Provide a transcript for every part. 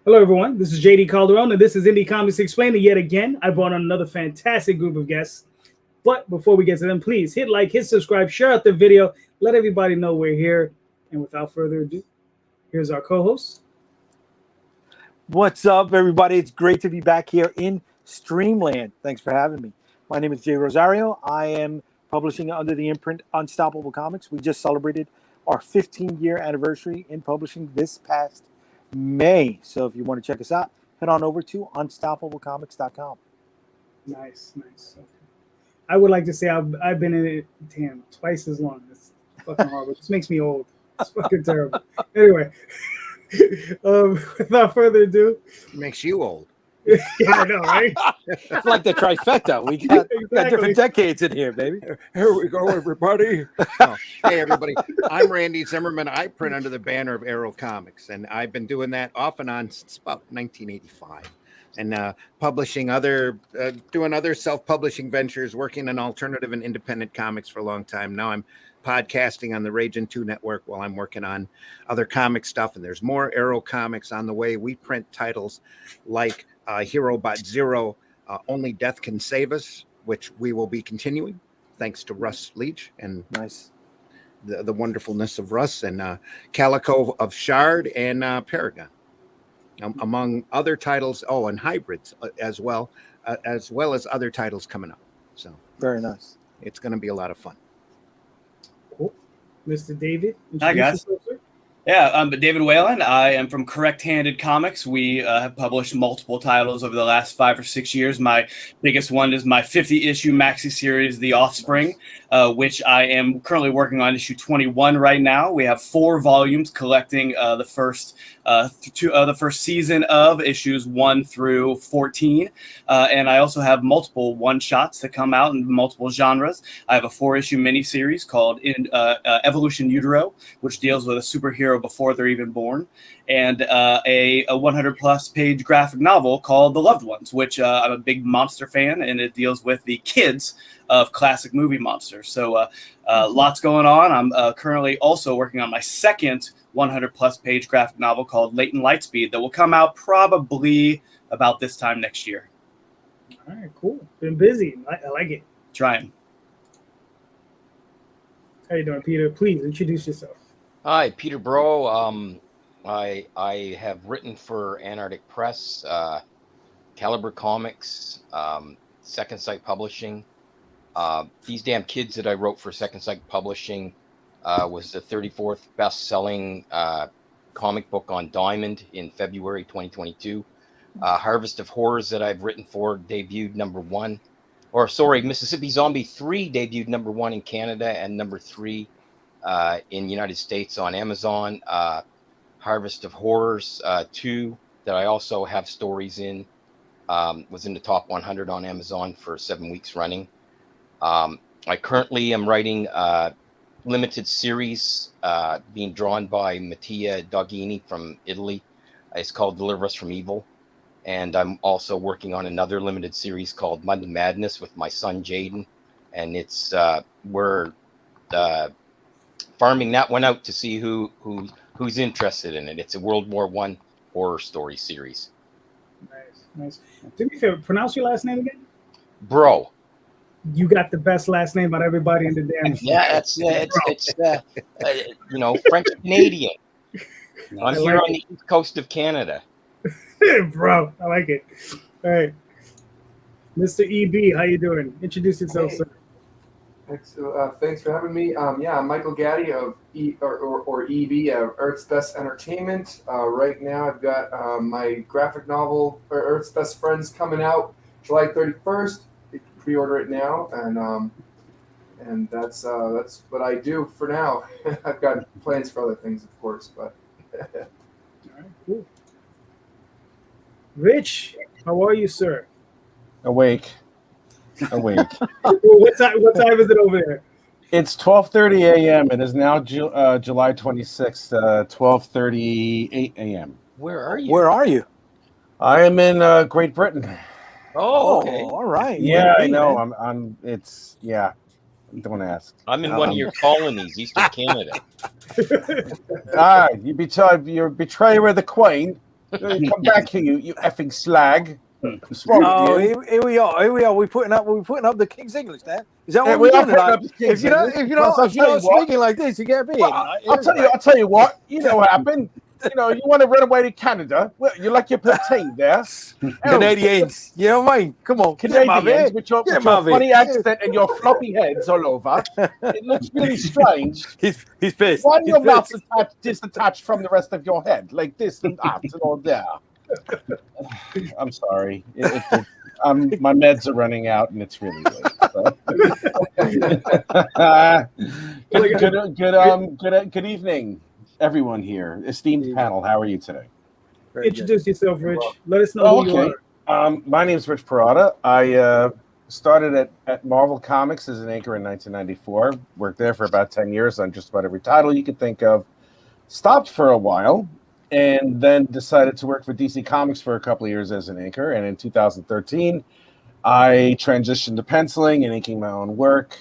Hello, everyone. This is JD Calderon, and this is Indy Comics Explained. And yet again, I brought on another fantastic group of guests. But before we get to them, please hit like, hit subscribe, share out the video, let everybody know we're here. And without further ado, here's our co-host. What's up, everybody? It's great to be back here in Streamland. Thanks for having me. My name is Dee Rosario. I am publishing under the imprint Unstoppable Comics. We just celebrated our 15-year anniversary in publishing this past May. So if you want to check us out, head on over to unstoppablecomics.com. Nice. Okay. I would like to say I've been in it, twice as long. It's fucking horrible. It just makes me old. It's fucking terrible. Anyway, without further ado. It makes you old. Yeah, I know, right? It's like the trifecta. We got different decades in here, baby. Here we go, everybody. Oh, hey, everybody. I'm Randy Zimmerman. I print under the banner of Arrow Comics, and I've been doing that off and on since about 1985. And publishing doing other self-publishing ventures, working in alternative and independent comics for a long time. Now I'm podcasting on the Raging 2 network while I'm working on other comic stuff. And there's more Arrow Comics on the way. We print titles like Hero Bot Zero, Only Death Can Save Us, which we will be continuing thanks to Russ Leach and the wonderfulness of Russ, and Calico of Shard and Paragon. Among other titles, and hybrids as well as other titles coming up. So very nice. It's going to be a lot of fun. Cool. Mr. David. Hi, guys. Yeah, I'm David Whalan. I am from Correct Handed Comics. We have published multiple titles over the last 5 or 6 years. My biggest one is my 50-issue maxi series, The Offspring, which I am currently working on issue 21 right now. We have 4 volumes collecting the first season of issues 1 through 14. And I also have multiple one-shots that come out in multiple genres. I have a 4-issue miniseries called Evolution Utero, which deals with a superhero before they're even born, and a 100-plus page graphic novel called The Loved Ones, which I'm a big monster fan, and it deals with the kids of classic movie monsters. So lots going on. I'm currently also working on my second 100-plus page graphic novel called Latent Lightspeed that will come out probably about this time next year. All right, cool. Been busy. I like it. Trying. How you doing, Peter? Please introduce yourself. Hi, Peter Breau. I have written for Antarctic Press, Caliber Comics, Second Sight Publishing. These Damn Kids that I wrote for Second Sight Publishing was the 34th best-selling comic book on Diamond in February 2022. Harvest of Horrors that I've written for debuted #1. Mississippi Zombie 3 debuted #1 in Canada and #3 in United States on Amazon. Harvest of Horrors 2 that I also have stories in was in the top 100 on Amazon for 7 weeks running. I currently am writing a limited series being drawn by Mattia Doghini from Italy. It's called Deliver Us from Evil. And I'm also working on another limited series called Monday Madness with my son Jaden. And it's we're farming that one out to see who's interested in it. It's a World War I horror story series. Nice. Do me a favor, pronounce your last name again? Breau. You got the best last name out of everybody in the damn. Yeah, it's French Canadian. I'm here on the east coast of Canada. Bro, I like it. All right, Mr. EB, how you doing? Introduce yourself, sir. Thanks for having me. I'm Michael Gotti of EB, Earth's Best Entertainment. Right now, I've got my graphic novel, Earth's Best Friends, coming out July 31st. You can pre-order it now, and that's what I do for now. I've got plans for other things, of course, but. All right, cool. Rich, how are you, sir? Awake. What time is it over there? It's 12:30 a.m. It is now July 26th, 12:38 a.m. Where are you? Where are you? I am in Great Britain. Oh, okay. All right. Yeah, I know. I'm. It's yeah. Don't ask. I'm in one of your colonies, Eastern Canada. You betrayer of the Queen. Come back here, you effing slag. Oh, here we are. Here we are. We're putting up the King's English, Dan. Is that what we we're are doing putting tonight? up the King's If you're not, English, if you're because not, if you're not speaking like this, you can't be here tonight. I'll tell you what. You know what happened. You know, you want to run away to Canada. Well, you like your poutine there. Canadians. You know what I mean? Come on. Canadians with your funny accent and your floppy heads all over. It looks really strange. He's pissed. Why do your mouth disattached from the rest of your head? Like this and that and all there. I'm sorry. My meds are running out and it's really late. Good evening, everyone here. Esteemed panel, how are you today? Introduce yourself, Rich. Let us know who you are. My name is Rich Perotta. I started at Marvel Comics as an anchor in 1994. Worked there for about 10 years on just about every title you could think of. Stopped for a while, and then decided to work for DC Comics for a couple of years as an anchor. And in 2013, I transitioned to penciling and inking my own work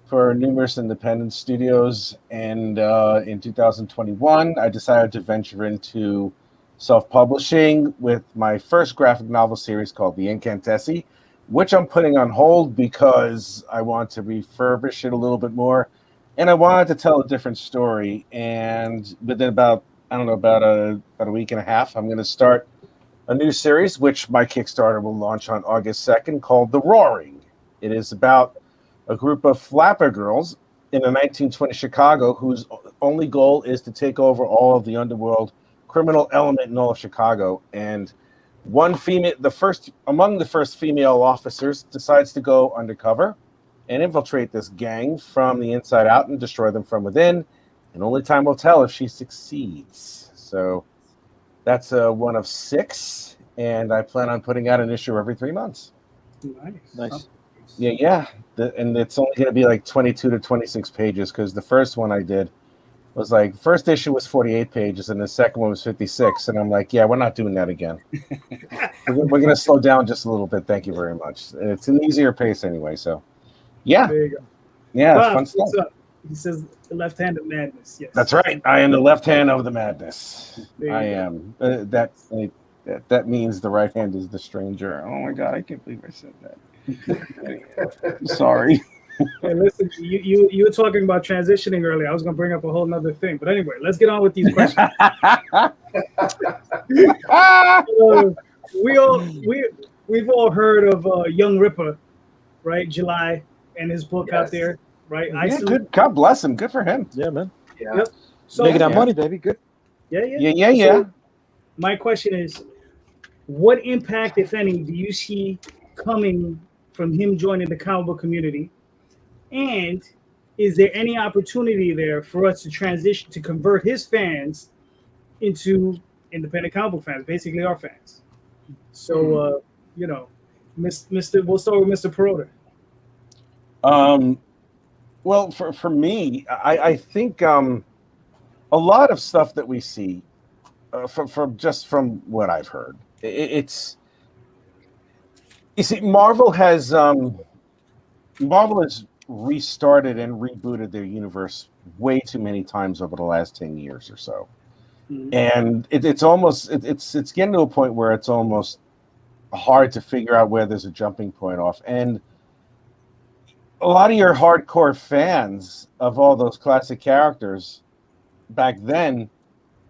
for numerous independent studios. And in 2021, I decided to venture into self-publishing with my first graphic novel series called The Incantessi, which I'm putting on hold because I want to refurbish it a little bit more. And I wanted to tell a different story. And within about a week and a half, I'm going to start a new series, which my Kickstarter will launch on August 2nd, called The Roaring. It is about a group of flapper girls in the 1920 Chicago whose only goal is to take over all of the underworld criminal element in all of Chicago. And one female, among the first female officers, decides to go undercover and infiltrate this gang from the inside out and destroy them from within. And only time will tell if she succeeds. So that's one of 6, and I plan on putting out an issue every 3 months. Nice. Yeah. And it's only going to be like 22 to 26 pages because the first one I did was like, first issue was 48 pages and the second one was 56. And I'm like, yeah, we're not doing that again. We're going to slow down just a little bit. Thank you very much. It's an easier pace anyway. So, yeah. There you go. Yeah, Bob, it's fun stuff. what's up? He says the left hand of madness. Yes. That's right. I am the left hand of the madness. I go. am. That means the right hand is the stranger. Oh my God, I can't believe I said that. Sorry. Hey, listen, you were talking about transitioning earlier. I was going to bring up a whole nother thing, but anyway, let's get on with these questions. We've all heard of Young Ripper, right? July and his book out there, right? Good. God bless him. Good for him. Yeah, man. Yeah. Yep. So, Making that money, baby. Good. Yeah. So, my question is, what impact, if any, do you see coming from him joining the comic book community? And is there any opportunity there for us to transition, to convert his fans into independent comic book fans, basically our fans? So, Mr. We'll start with Mr. Perotta. Well, for me, I think a lot of stuff that we see, from what I've heard, it's you see, Marvel has restarted and rebooted their universe way too many times over the last 10 years or so. And it's getting to a point where it's almost hard to figure out where there's a jumping point off. And a lot of your hardcore fans of all those classic characters back then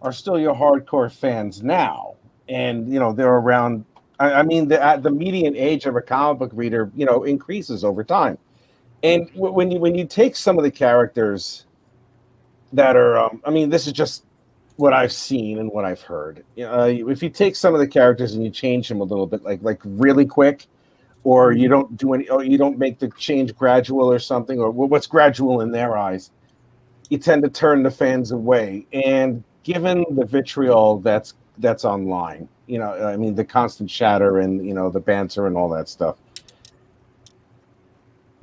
are still your hardcore fans now. And, they're around. I mean, the median age of a comic book reader, increases over time. And when you take some of the characters that are, this is just what I've seen and what I've heard. If you take some of the characters and you change them a little bit, like really quick, or you don't do any, or you don't make the change gradual or something, or what's gradual in their eyes, you tend to turn the fans away. And given the vitriol that's online, the constant chatter and the banter and all that stuff.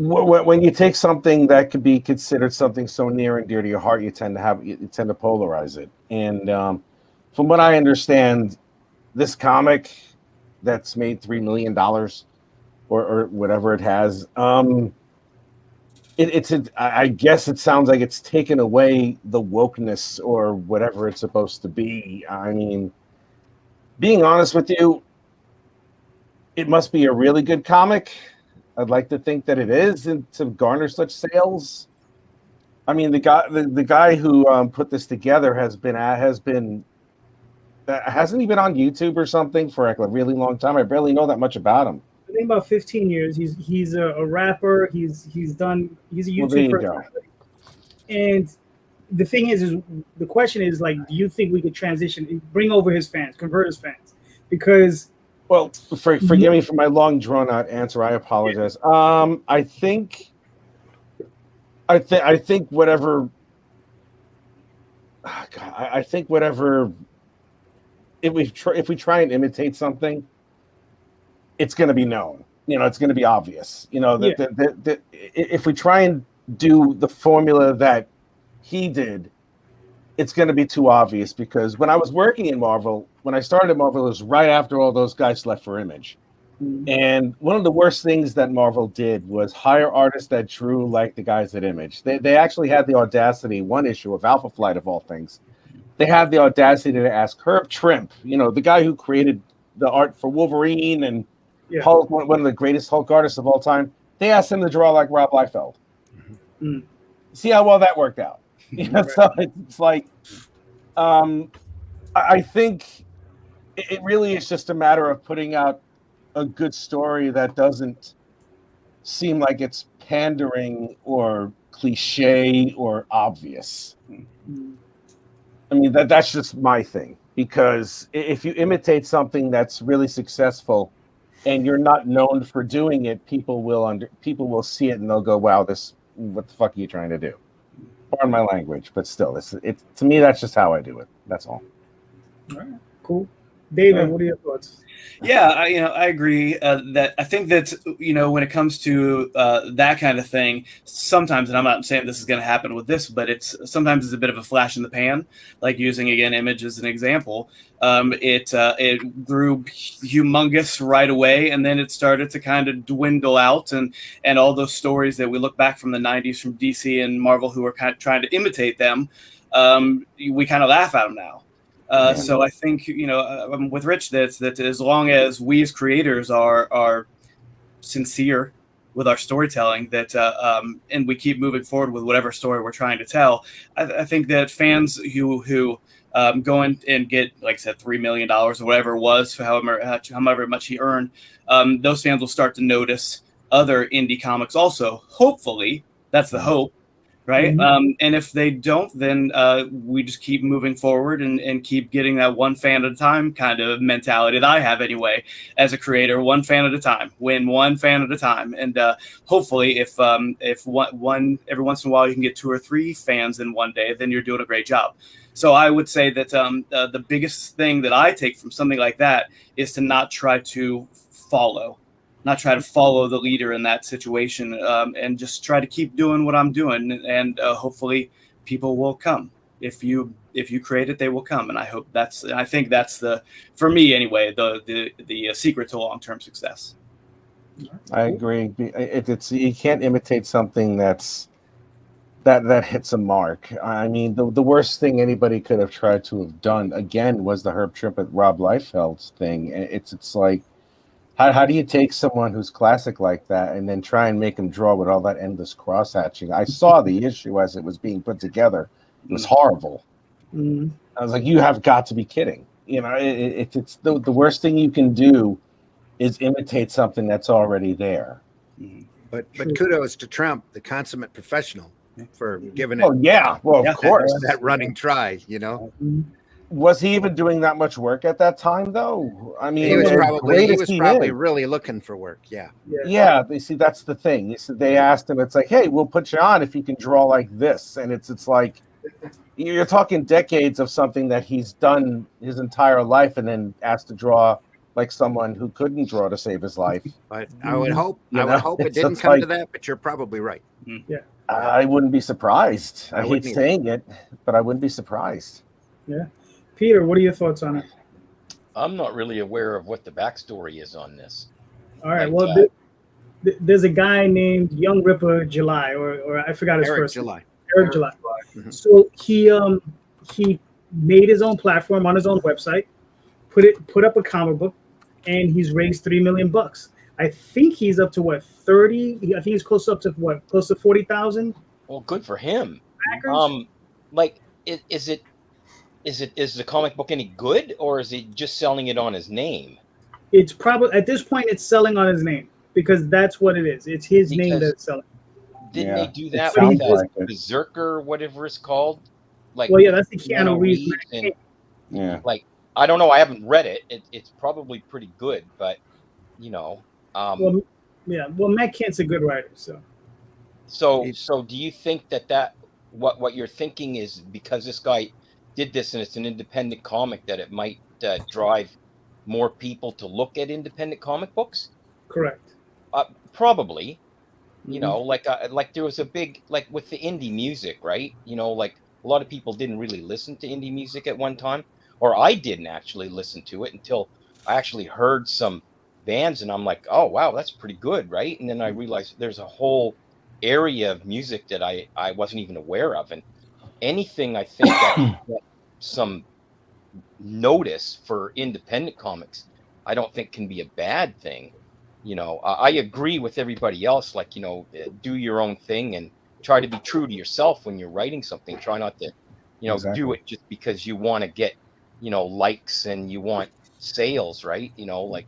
When you take something that could be considered something so near and dear to your heart, you tend to polarize it. And from what I understand, this comic that's made $3 million or whatever it has, I guess it sounds like it's taken away the wokeness or whatever it's supposed to be. I mean, being honest with you, it must be a really good comic. I'd like to think that it is, and to garner such sales. I mean, the guy who put this together hasn't he been on YouTube or something for like a really long time? I barely know that much about him. I think about 15 years. He's a rapper. He's a YouTube there you personality. And the thing is the question is like, do you think we could transition, bring over his fans, convert his fans? Because well, forgive me for my long drawn out answer. I apologize. I think whatever. God, I think whatever. If we try and imitate something, it's going to be known. It's going to be obvious. That if we try and do the formula that he did, it's going to be too obvious, because when I was working in Marvel, when I started at Marvel, it was right after all those guys left for Image. Mm-hmm. And one of the worst things that Marvel did was hire artists that drew like the guys at Image. They actually had the audacity, one issue of Alpha Flight of all things, they had the audacity to ask Herb Trimp, the guy who created the art for Wolverine and Hulk, one of the greatest Hulk artists of all time, they asked him to draw like Rob Liefeld. Mm-hmm. See how well that worked out. So it's like, I think it really is just a matter of putting out a good story that doesn't seem like it's pandering or cliche or obvious. I mean, that's just my thing, because if you imitate something that's really successful and you're not known for doing it, people will see it and they'll go, wow, what the fuck are you trying to do? Pardon my language, but still, it's to me, that's just how I do it. That's all. All right, cool. David, what are your thoughts? Yeah, I agree that I think that, when it comes to that kind of thing, sometimes, and I'm not saying this is going to happen with this, but sometimes it's a bit of a flash in the pan, like using, again, Image as an example. It grew humongous right away, and then it started to kind of dwindle out, and all those stories that we look back from the 90s from DC and Marvel who were kind of trying to imitate them, we kind of laugh at them now. So I think, I'm with Rich that as long as we as creators are sincere with our storytelling, that and we keep moving forward with whatever story we're trying to tell, I think that fans who go in and get, like I said, $3 million or whatever it was, for however much he earned, those fans will start to notice other indie comics also. Hopefully, that's the hope. Right. Mm-hmm. And if they don't, then we just keep moving forward and keep getting that one fan at a time kind of mentality that I have anyway as a creator. One fan at a time, win one fan at a time. And hopefully if one every once in a while you can get 2 or 3 fans in one day, then you're doing a great job. So I would say that the biggest thing that I take from something like that is to not try to follow the leader in that situation, and just try to keep doing what I'm doing, and hopefully people will come. If you create it, they will come, and I think that's for me anyway, the secret to long-term success. I agree. It's you can't imitate something that hits a mark. I mean, the worst thing anybody could have tried to have done again was the Herb Trimp at Rob Liefeld thing. It's like, How do you take someone who's classic like that and then try and make them draw with all that endless cross-hatching? I saw the issue as it was being put together. It was horrible. Mm-hmm. I was like, you have got to be kidding. It's the worst thing you can do is imitate something that's already there. Mm-hmm. But kudos to Trump, the consummate professional, for giving it. Oh, yeah. Well, of course. That running try, Mm-hmm. Was he even doing that much work at that time, though? I mean, he was probably really looking for work. Yeah. You see, that's the thing. They asked him. It's like, hey, we'll put you on if you can draw like this, and it's like you're talking decades of something that he's done his entire life, and then asked to draw like someone who couldn't draw to save his life. But I would hope it didn't come to that. But you're probably right. Yeah. I wouldn't be surprised. I hate saying it, but I wouldn't be surprised. Yeah. Peter, what are your thoughts on it? I'm not really aware of what the backstory is on this. All right. Well, there's a guy named Young Ripper July, or I forgot his first name. Eric July. Mm-hmm. So he made his own platform on his own website, put up a comic book, and he's raised $3 million. I think he's up to what 30. I think he's close up to what, close to 40,000. Well, good for him. Backers? Like, is the comic book any good, or is he just selling it on his name? It's probably at this point it's selling on his name because that's what it is. It's his name that's selling. Didn't they do that It with sounds that Berserker, whatever it's called? Like, well, yeah, that's the Keanu Reeves. and, like, I don't know. I haven't read it. It's probably pretty good, but you know. Well, Matt Kent's a good writer, so. So do you think that what you're thinking is because this guy did this and it's an independent comic that it might drive more people to look at independent comic books? Correct. Probably. You know, like there was a big, like with the indie music, right? You know, like a lot of people didn't really listen to indie music at one time, or I didn't actually listen to it until I actually heard some bands and I'm like, oh wow, that's pretty good, right? And then I realized there's a whole area of music that I wasn't even aware of, and anything I think that some notice for independent comics, I don't think can be a bad thing. You know, I agree with everybody else, like, you know, do your own thing and try to be true to yourself when you're writing something. Try not to, you know, do it just because you want to get, you know, likes and you want sales, right? You know, like,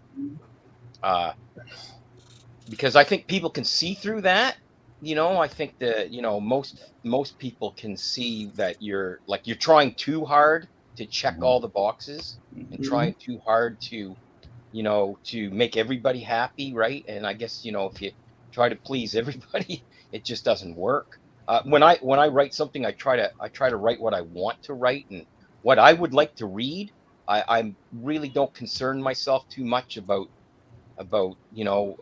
because I think people can see through that. You know, I think that, you know, most people can see that you're trying too hard to check all the boxes and trying too hard to, you know, to make everybody happy, right? And I guess, you know, if you try to please everybody, it just doesn't work. When I write something, I try to write what I want to write and what I would like to read. I really don't concern myself too much about you know,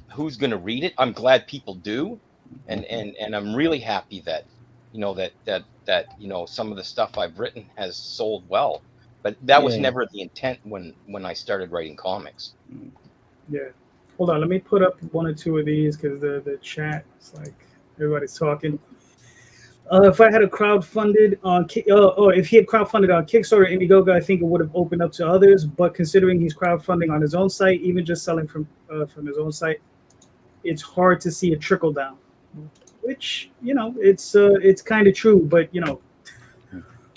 who's going to read it. I'm glad people do, and I'm really happy that, you know, that you know, some of the stuff I've written has sold well. But that was never the intent when I started writing comics. Yeah. Hold on, let me put up one or two of these because the chat is like everybody's talking. If I had a crowdfunded on, if he had crowdfunded on Kickstarter or Indiegogo, I think it would have opened up to others. But considering he's crowdfunding on his own site, even just selling from his own site, it's hard to see a trickle down. Which, you know, it's kind of true, but you know.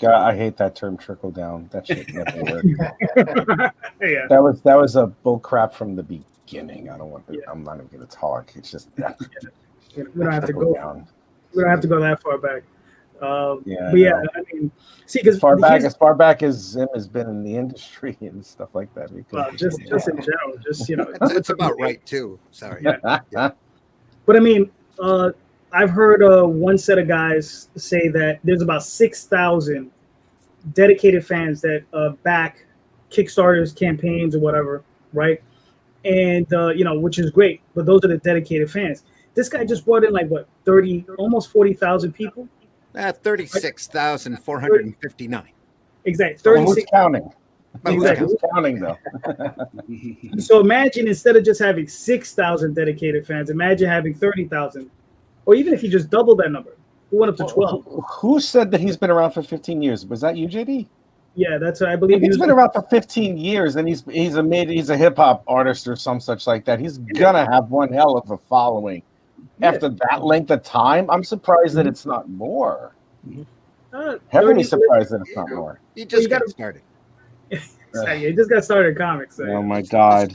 God, I hate that term trickle down. That shit never worked. Yeah. That was a bull crap from the beginning. I'm not even gonna talk. It's just we don't have to go down. We don't have to go that far back. I mean, see, because as far back as Zim has been in the industry and stuff like that. Just in general, just, you know, it's about right too. Sorry. Yeah. But I mean, I've heard one set of guys say that there's about 6,000 dedicated fans that back Kickstarters, campaigns, or whatever, right? And you know, which is great. But those are the dedicated fans. This guy just brought in like what, 30, almost 40,000 people. 36,459. Exactly. 36. Who's counting? Exactly. Who's counting though? So imagine instead of just having 6,000 dedicated fans, imagine having 30,000. Or even if you just double that number, we went up to 12. Who said that he's been around for 15 years? Was that you, JD? Yeah, that's I believe he's been around for 15 years, and he's a hip hop artist or some such like that. He's gonna have one hell of a following. After that length of time, I'm surprised that it's not more. Heavily surprised that it's not more. You just got started. You just got started in comics. So. Oh my God,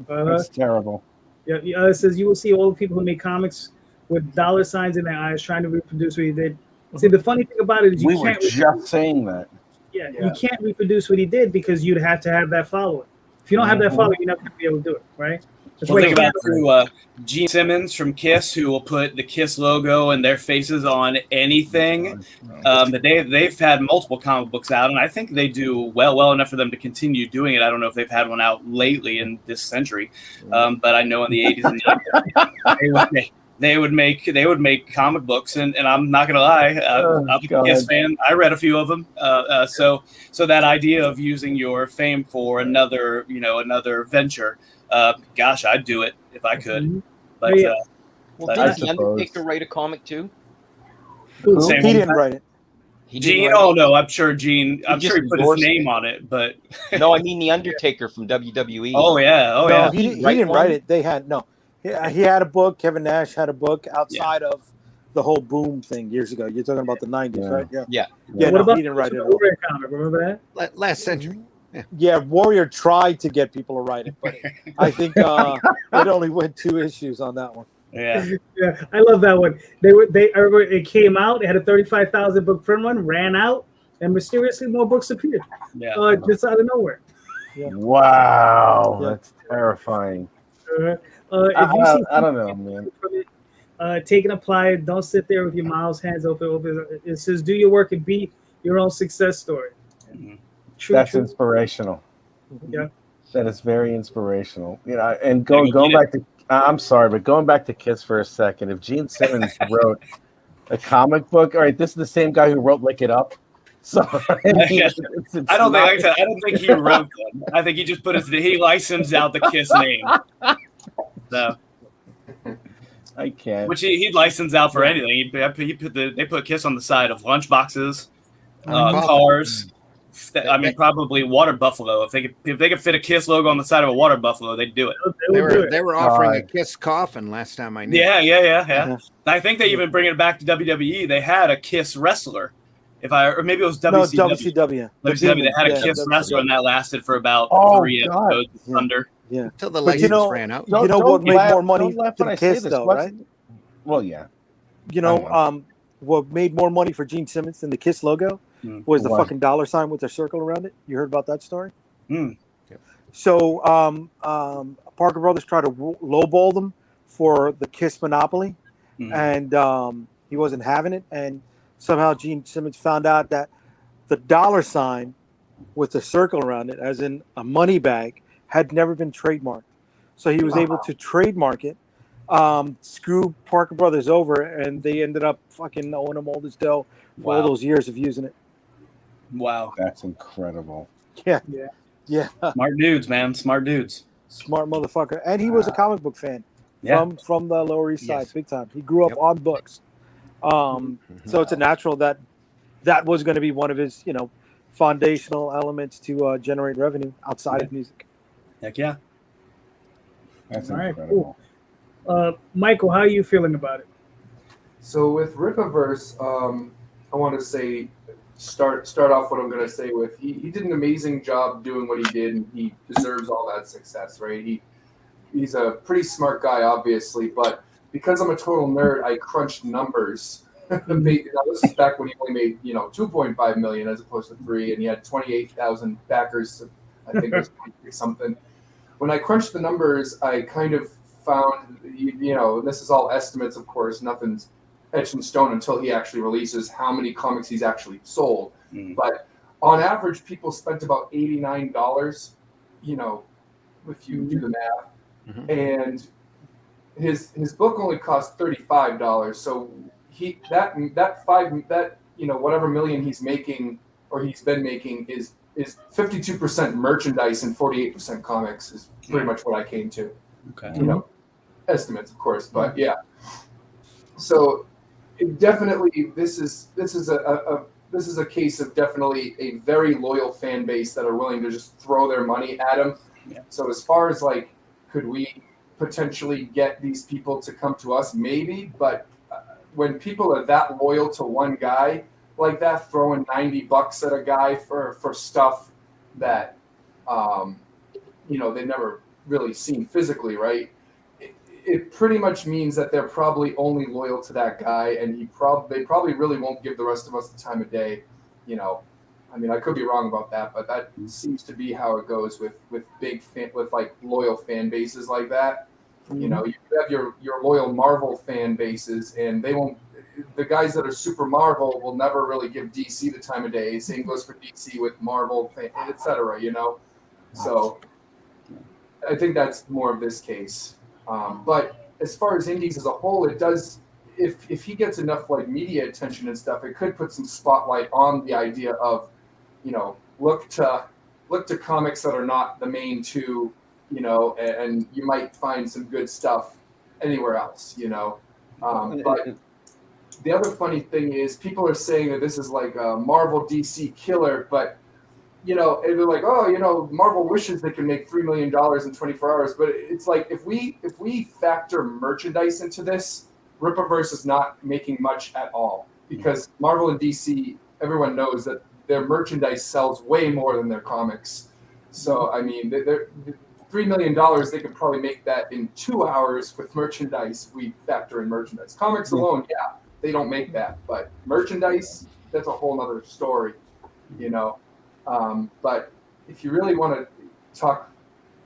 that's terrible. Yeah, it says you will see all the people who make comics with dollar signs in their eyes trying to reproduce what he did. See, the funny thing about it is we were just saying that. Yeah, you can't reproduce what he did because you'd have to have that following. If you don't have that following, you're not going to be able to do it, right? Well, think about through Gene Simmons from Kiss, who will put the Kiss logo and their faces on anything. But they've had multiple comic books out, and I think they do well enough for them to continue doing it. I don't know if they've had one out lately in this century, but I know in the 80s and 90s they would make comic books, and I'm not gonna lie, I'm a Kiss fan. I read a few of them. So that idea of using your fame for another venture. Gosh, I'd do it if I could. But did The Undertaker write a comic too? He didn't write it. He didn't Gene? write Oh it? no, I'm sure Gene. I'm just sure he put his endorsed name it. on it, but No, I mean the Undertaker from WWE. oh yeah, oh no, yeah, he Did he didn't write write one? it. They had no. He had a book. Kevin Nash had a book outside of the whole Boom thing years ago. You're talking about the 90s, Yeah. right? Yeah. Yeah. Yeah, What no, about he didn't write it the at all. Warrior comic? Remember that? Last century. Yeah, Warrior tried to get people to write it, but I think it only went 2 issues on that one. yeah. Yeah, I love that one. I remember it came out. It had a 35,000 book print run, ran out, and mysteriously more books appeared. Yeah. Just out of nowhere. Wow, Yeah. that's terrifying. If you see I don't know, man. take and apply it. Don't sit there with your mouths, hands open. It says, do your work and be your own success story. Mhm. That's inspirational. Yeah. That is very inspirational. You know, and Yeah, going get it. back to, I'm sorry, but going back to Kiss for a second, if Gene Simmons wrote a comic book, all right, this is the same guy who wrote Lick It Up. So I mean, it's I don't think, not- like I said, I don't think he wrote them. I think he just put he licensed out the Kiss name. So, I can't. which he'd license out for anything. They put Kiss on the side of lunchboxes, cars. I mean, probably water buffalo. If they could fit a Kiss logo on the side of a water buffalo, they'd do it. They were offering a Kiss coffin last time I knew. Yeah. I think they even bring it back to WWE. They had a Kiss wrestler, or maybe it was WCW. No, WCW. WCW. They had a Yeah, Kiss WCW. wrestler, and that lasted for about 3 God. episodes under. Yeah. Until the But you license know, ran out. you know what made more money don't laugh when than I say Kiss, this. though, What's- right? Well, yeah. You I know, what made more money for Gene Simmons than the Kiss logo was the What? fucking dollar sign with the circle around it. You heard about that story? Mm. So Parker Brothers tried to lowball them for the Kiss monopoly, and he wasn't having it. And somehow Gene Simmons found out that the dollar sign with the circle around it, as in a money bag, had never been trademarked. So he was able to trademark it, screw Parker Brothers over, and they ended up fucking owing him all this dough for all those years of using it. Wow. That's incredible. Yeah. Smart dudes, man. Smart dudes. Smart motherfucker. And he was a comic book fan from the Lower East Side, Yes. big time. He grew up on books. So it's a natural that was going to be one of his, foundational elements to generate revenue outside of music. Heck yeah. That's All right, incredible. Michael, how are you feeling about it? So with Rippaverse, I want to say start off what I'm going to say with he did an amazing job doing what he did, and he deserves all that success, right? He's a pretty smart guy, obviously, but because I'm a total nerd, I crunched numbers. This is back when he only made 2.5 million as opposed to 3, and he had 28,000 backers. I think it was something. When I crunched the numbers, I kind of found, this is all estimates, of course, nothing's etched in stone until he actually releases how many comics he's actually sold. But on average, people spent about $89, if you do the math. And his book only cost $35. So whatever million he's making or he's been making is 52% merchandise and 48% comics is pretty much what I came to. Okay. Estimates, of course, but yeah. So it definitely, this is a case of definitely a very loyal fan base that are willing to just throw their money at him. Yeah. So as far as could we potentially get these people to come to us? Maybe, but when people are that loyal to one guy like that, throwing $90 at a guy for stuff that they've never really seen physically, right? It pretty much means that they're probably only loyal to that guy, and they probably really won't give the rest of us the time of day. I mean, I could be wrong about that, but that seems to be how it goes with loyal fan bases like that. You have your loyal Marvel fan bases, and they won't. The guys that are super Marvel will never really give DC the time of day. Same goes for DC with Marvel, etc. So I think that's more of this case. But as far as indies as a whole, it does. If he gets enough media attention and stuff, it could put some spotlight on the idea of, look to comics that are not the main two, and you the other funny thing is people are saying that this is like a Marvel DC killer, but and they're like, oh, Marvel wishes they could make $3 million in 24 hours. But it's like if we factor merchandise into this, Rippaverse is not making much at all because Marvel and DC, everyone knows that their merchandise sells way more than their comics. So I mean, they're $3 million. They could probably make that in 2 hours with merchandise. We factor in merchandise. Comics alone, yeah, they don't make that, but merchandise, that's a whole other story, But if you really want to talk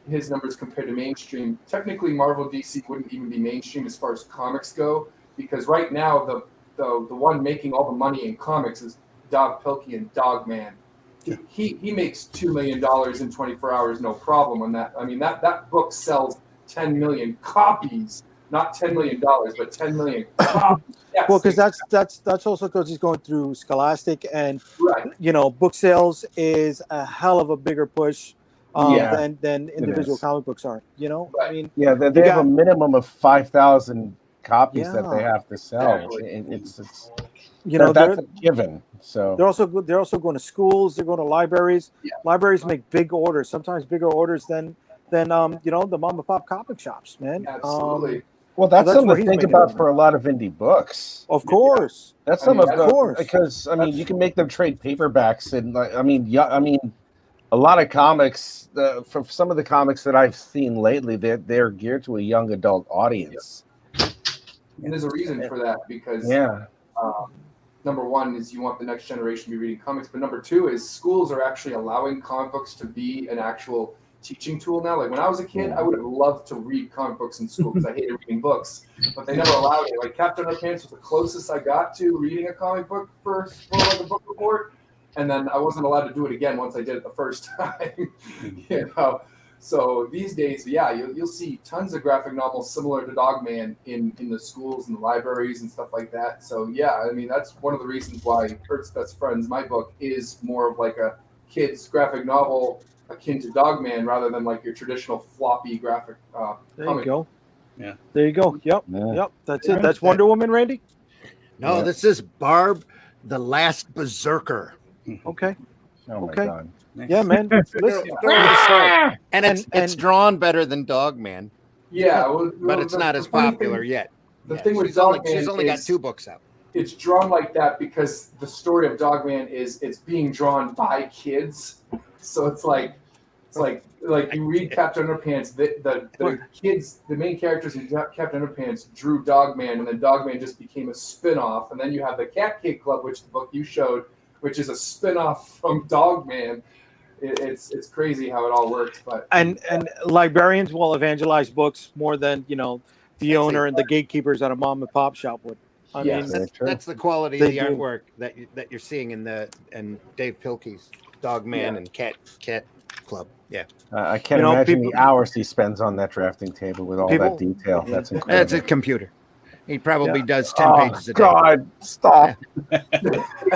his numbers compared to mainstream, technically Marvel DC wouldn't even be mainstream as far as comics go, because right now the one making all the money in comics is Dog Pilkey and Dogman. He makes $2 million in 24 hours, no problem on that. I mean that book sells 10 million copies, not $10 million, but 10 million copies. Yes, Well, because that's also because he's going through Scholastic, and right. book sales is a hell of a bigger push Yeah, than individual is. comic books are. I mean, Yeah, they have a minimum of 5,000 copies that they have to sell. Exactly. It's they're that's a given. So they're also going to schools. They're going to libraries. Yeah. Libraries make big orders, sometimes bigger orders than the mom and pop comic shops, man. Absolutely. well, that's that's something where to he's think making about money. for a lot of indie books. Of course. That's I some mean, of of the course. because you can make them trade paperbacks, and a lot of comics. From some of the comics that I've seen lately, they're geared to a young adult audience. And there's a reason for that because number one is you want the next generation to be reading comics, but number two is schools are actually allowing comic books to be an actual teaching tool now. Like when I was a kid, I would have loved to read comic books in school because I hated reading books, but they never allowed it. Like Captain Underpants was the closest I got to reading a comic book for like a book report, and then I wasn't allowed to do it again once I did it the first time. So these days, you'll see tons of graphic novels similar to Dogman in the schools and the libraries and stuff like that. So I mean that's one of the reasons why Kurt's Best Friends, my book, is more of like a kid's graphic novel akin to Dogman rather than like your traditional floppy graphic There comic. you go. Yeah. There you go. Yep. Yeah. Yep. That's it. That's Wonder Woman, Randy. No, this is Barb, the Last Berserker. Okay. Oh my Okay. god! Yeah, man. Listen. And it's drawn better than Dogman, Yeah, but it's not as funny popular thing, yet. The thing with She's Dogman only got is 2 books out. it's drawn like that because the story of Dogman is it's being drawn by kids. So it's like you read Captain Underpants, the kids, the main characters in Captain Underpants drew Dogman, and then Dogman just became a spin-off. And then you have the Cat Kid Club, which the book you showed, which is a spin-off from Dogman. It's crazy how it all works, but And librarians will evangelize books more than the owner and the gatekeepers at a mom and pop shop would. I Yes. mean, That's the quality of They the do. artwork that you're seeing in Dave Pilkey's Dogman and Cat Club. Yeah, I can't imagine the hours he spends on that drafting table with all that detail. That's incredible. that's a computer. He probably does 10 Oh pages a day. God! Stop! He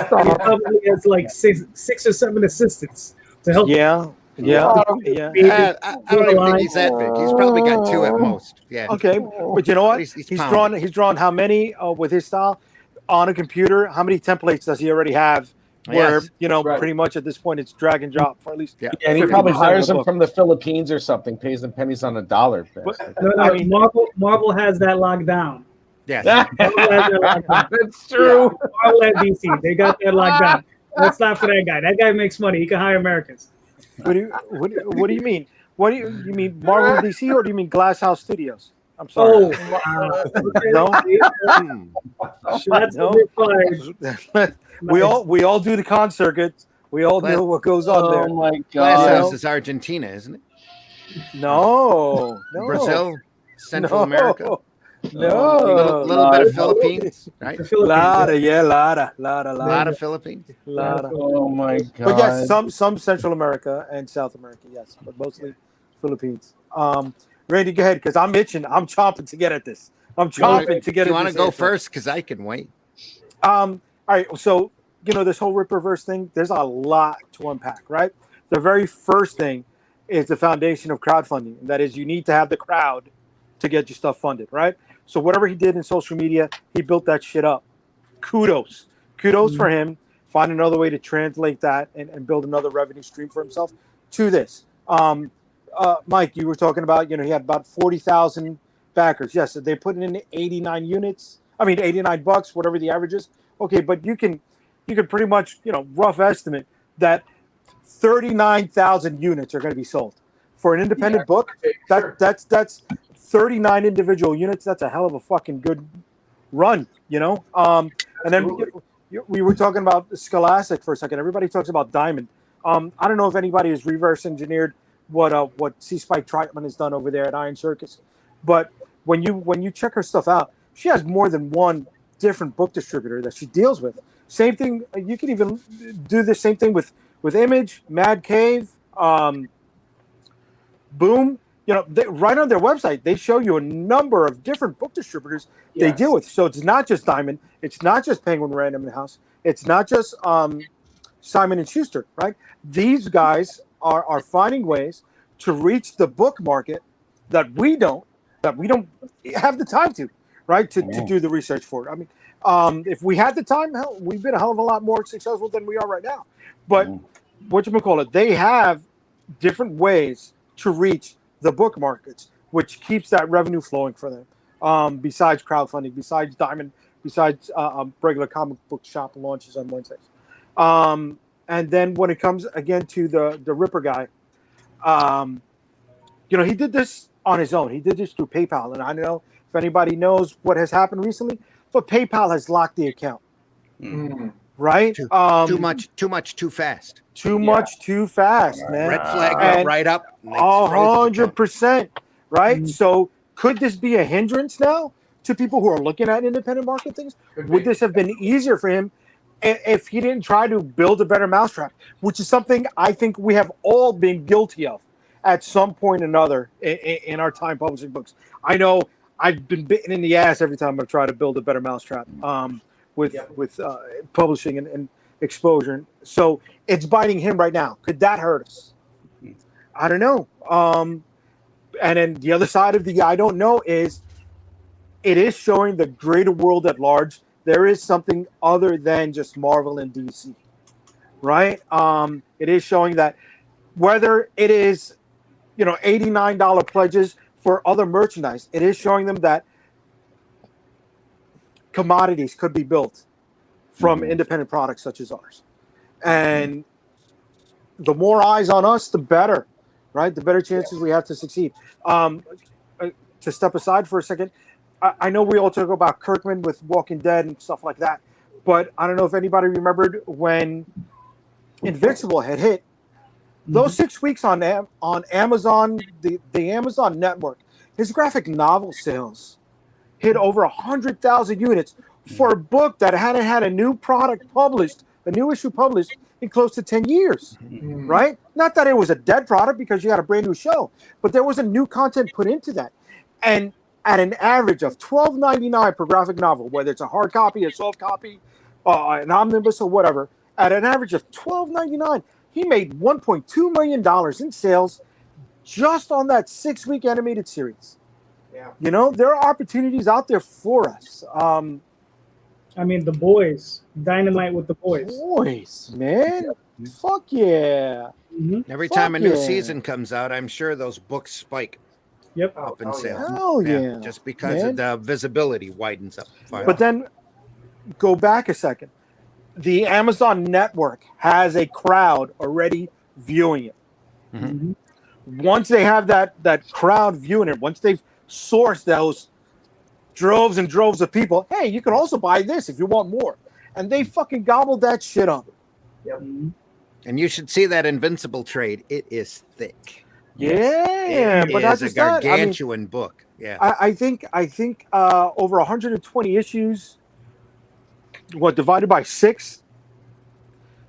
probably has like six or seven assistants to help. yeah. I don't even think he's that big. He's probably got 2 at most. Yeah. Okay, but you know what? He's He's pounding. drawn how many with his style on a computer? How many templates does he already have? Where Yes. Right. pretty much at this point it's drag and drop for at least. Yeah. And he 50% probably of the hires them book. from the Philippines or something, pays them pennies on the dollar. But- No, I mean- Marvel has that locked down. Yes. Marvel has that locked down. That's true. Marvel and DC, they got that locked down. Let's not for that guy. That guy makes money. He can hire Americans. What do you mean? What do you mean Marvel and DC, or do you mean Glass House Studios? I'm sorry. wow. No? Shots No. fired. we all do the con circuit. We all know what goes on there. Oh my Glass God! House is Argentina, isn't it? No. Brazil, Central America. No. A little bit of Philippines, right? The Philippines. Lada. A lot of Philippines. Lada. Oh my God! But yes, some Central America and South America, yes, but mostly Philippines. Randy, go ahead, because I'm itching. I'm chomping to get at this. I'm chomping to get You at want this to go answer. first? Because I can wait. All right, so this whole Rippaverse thing, there's a lot to unpack, right? The very first thing is the foundation of crowdfunding. And that is, you need to have the crowd to get your stuff funded, right? So whatever he did in social media, he built that shit up. kudos for him. Find another way to translate that and build another revenue stream for himself to this. Mike, you were talking about, he had about 40,000 backers. Yes, they put in 89 units. I mean, $89, whatever the average is. Okay, but you can pretty much, rough estimate that 39,000 units are going to be sold for an independent book. That's 39 individual units. That's a hell of a fucking good run, And then we were talking about Scholastic for a second. Everybody talks about Diamond. I don't know if anybody has reverse engineered what C. Spike Trotman has done over there at Iron Circus, but when you check her stuff out, she has more than one different book distributor that she deals with. Same thing. You can even do the same thing with Image, Mad Cave, Boom. Right on their website, they show you a number of different book distributors they deal with. So it's not just Diamond. It's not just Penguin Random House. It's not just Simon and Schuster, right? These guys are finding ways to reach the book market that we don't have the time to, right? To do the research for it. I mean, if we had the time, hell, we've been a hell of a lot more successful than we are right now. But whatchamacallit, they have different ways to reach the book markets, which keeps that revenue flowing for them. Besides crowdfunding, besides Diamond, besides regular comic book shop launches on Wednesdays. And then when it comes again to the Ripper guy, he did this on his own. He did this through PayPal, and I don't know if anybody knows what has happened recently, but PayPal has locked the account. Right? Too much, too fast. Too much, too fast, man. Red flag went right up. 100%. Right? So could this be a hindrance now to people who are looking at independent market things? Would this have been easier for him if he didn't try to build a better mousetrap, which is something I think we have all been guilty of at some point or another in our time publishing books? I know I've been bitten in the ass every time I've tried to build a better mousetrap with publishing and exposure. So it's biting him right now. Could that hurt us? I don't know. And then the other side of the I don't know is it is showing the greater world at large there is something other than just Marvel and DC, right? It is showing that whether it is, $89 pledges for other merchandise, it is showing them that commodities could be built from independent products such as ours. And the more eyes on us, the better, right? The better chances we have to succeed. To step aside for a second, I know we all talk about Kirkman with Walking Dead and stuff like that, but I don't know if anybody remembered when Invincible had hit. Those 6 weeks on Amazon, the Amazon network, his graphic novel sales hit over 100,000 units for a book that hadn't had a new product published, a new issue published in close to 10 years, right? Not that it was a dead product because you had a brand new show, but there was a new content put into that. And at an average of $12.99 per graphic novel, whether it's a hard copy, a soft copy, an omnibus or whatever, at an average of $12.99, he made $1.2 million in sales just on that 6-week animated series. Yeah. There are opportunities out there for us. The boys, dynamite with the boys. Boys, man. Fuck yeah. Every time a new season comes out, I'm sure those books spike. Yep. Up in sales. Hell yeah. Just because of the visibility widens up. But then go back a second. The Amazon network has a crowd already viewing it. Once they have that crowd viewing it, once they've sourced those droves and droves of people, hey, you can also buy this if you want more. And they fucking gobbled that shit up. Yep. And you should see that Invincible trade. It is thick. Yeah, but that's a gargantuan book. Yeah, I think over 120 issues. What divided by 6?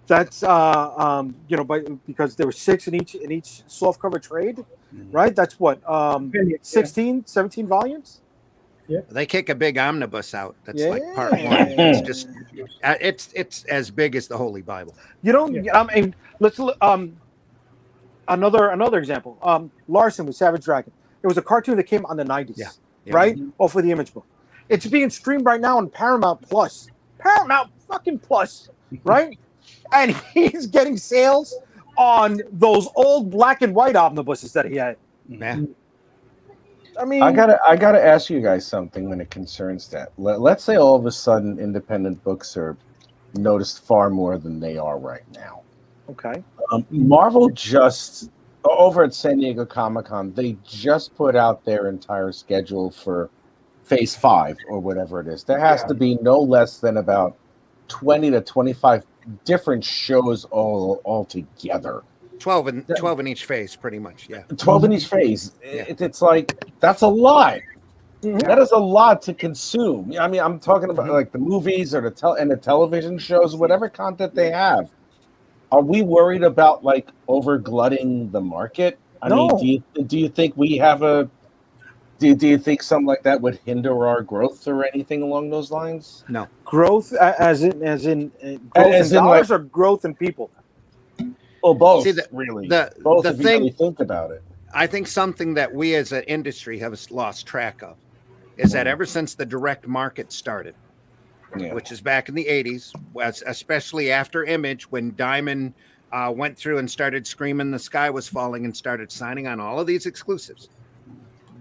That's because there were 6 in each softcover trade, right? That's what 16, 17 volumes. Yeah, they kick a big omnibus out. That's like part 1. It's just it's as big as the Holy Bible. Let's another example. Larson with Savage Dragon. It was a cartoon that came on the 90s, right? Off of the Image book. It's being streamed right now on Paramount Plus. Paramount fucking Plus, right? And he's getting sales on those old black and white omnibuses that he had. Man. I mean, I gotta ask you guys something when it concerns that. Let's say all of a sudden independent books are noticed far more than they are right now. okay. Marvel just over at San Diego Comic-Con, they just put out their entire schedule for Phase 5 or whatever it is. There has to be no less than about 20 to 25 different shows all together. 12 in each phase, pretty much. Yeah. 12 in each phase. Yeah. It's like, that's a lot. Mhm. That is a lot to consume. I mean, I'm talking about like the movies or the television shows, whatever content they have. Are we worried about like over glutting the market? I No. mean, do you think we have do you think something like that would hinder our growth or anything along those lines? No. Growth as in growth As in in, dollars like- or growth in people? Well, both. See, the- really. the- Both the if you thing- really think about it. I think something that we as an industry have lost track of is that ever since the direct market started, Yeah. which is back in the 80s, especially after Image, when Diamond went through and started screaming the sky was falling and started signing on all of these exclusives,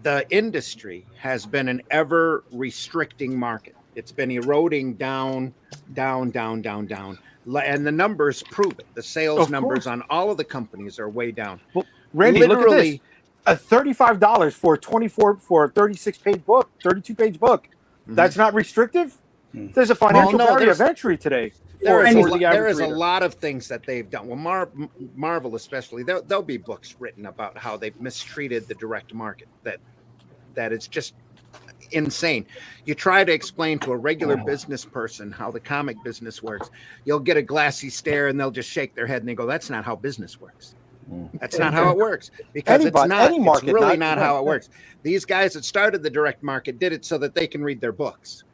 the industry has been an ever restricting market. It's been eroding down. And the numbers prove it. The sales Of numbers course. on all of the companies are way down. Randy, look at Literally- this. $35 for a 36-page book, 32-page book. Mhm. That's not restrictive? There's a financial Well, no, barrier of there's- entry today. There for is, the there average is a reader. lot of things that they've done. Well, Marvel especially, there'll be books written about how they've mistreated the direct market. That it's just insane. You try to explain to a regular business person how the comic business works, you'll get a glassy stare and they'll just shake their head and they go, "That's not how business works. That's not how it works." Because it's Anybody- not. any market, it's really not- not how it works. These guys that started the direct market did it so that they can read their books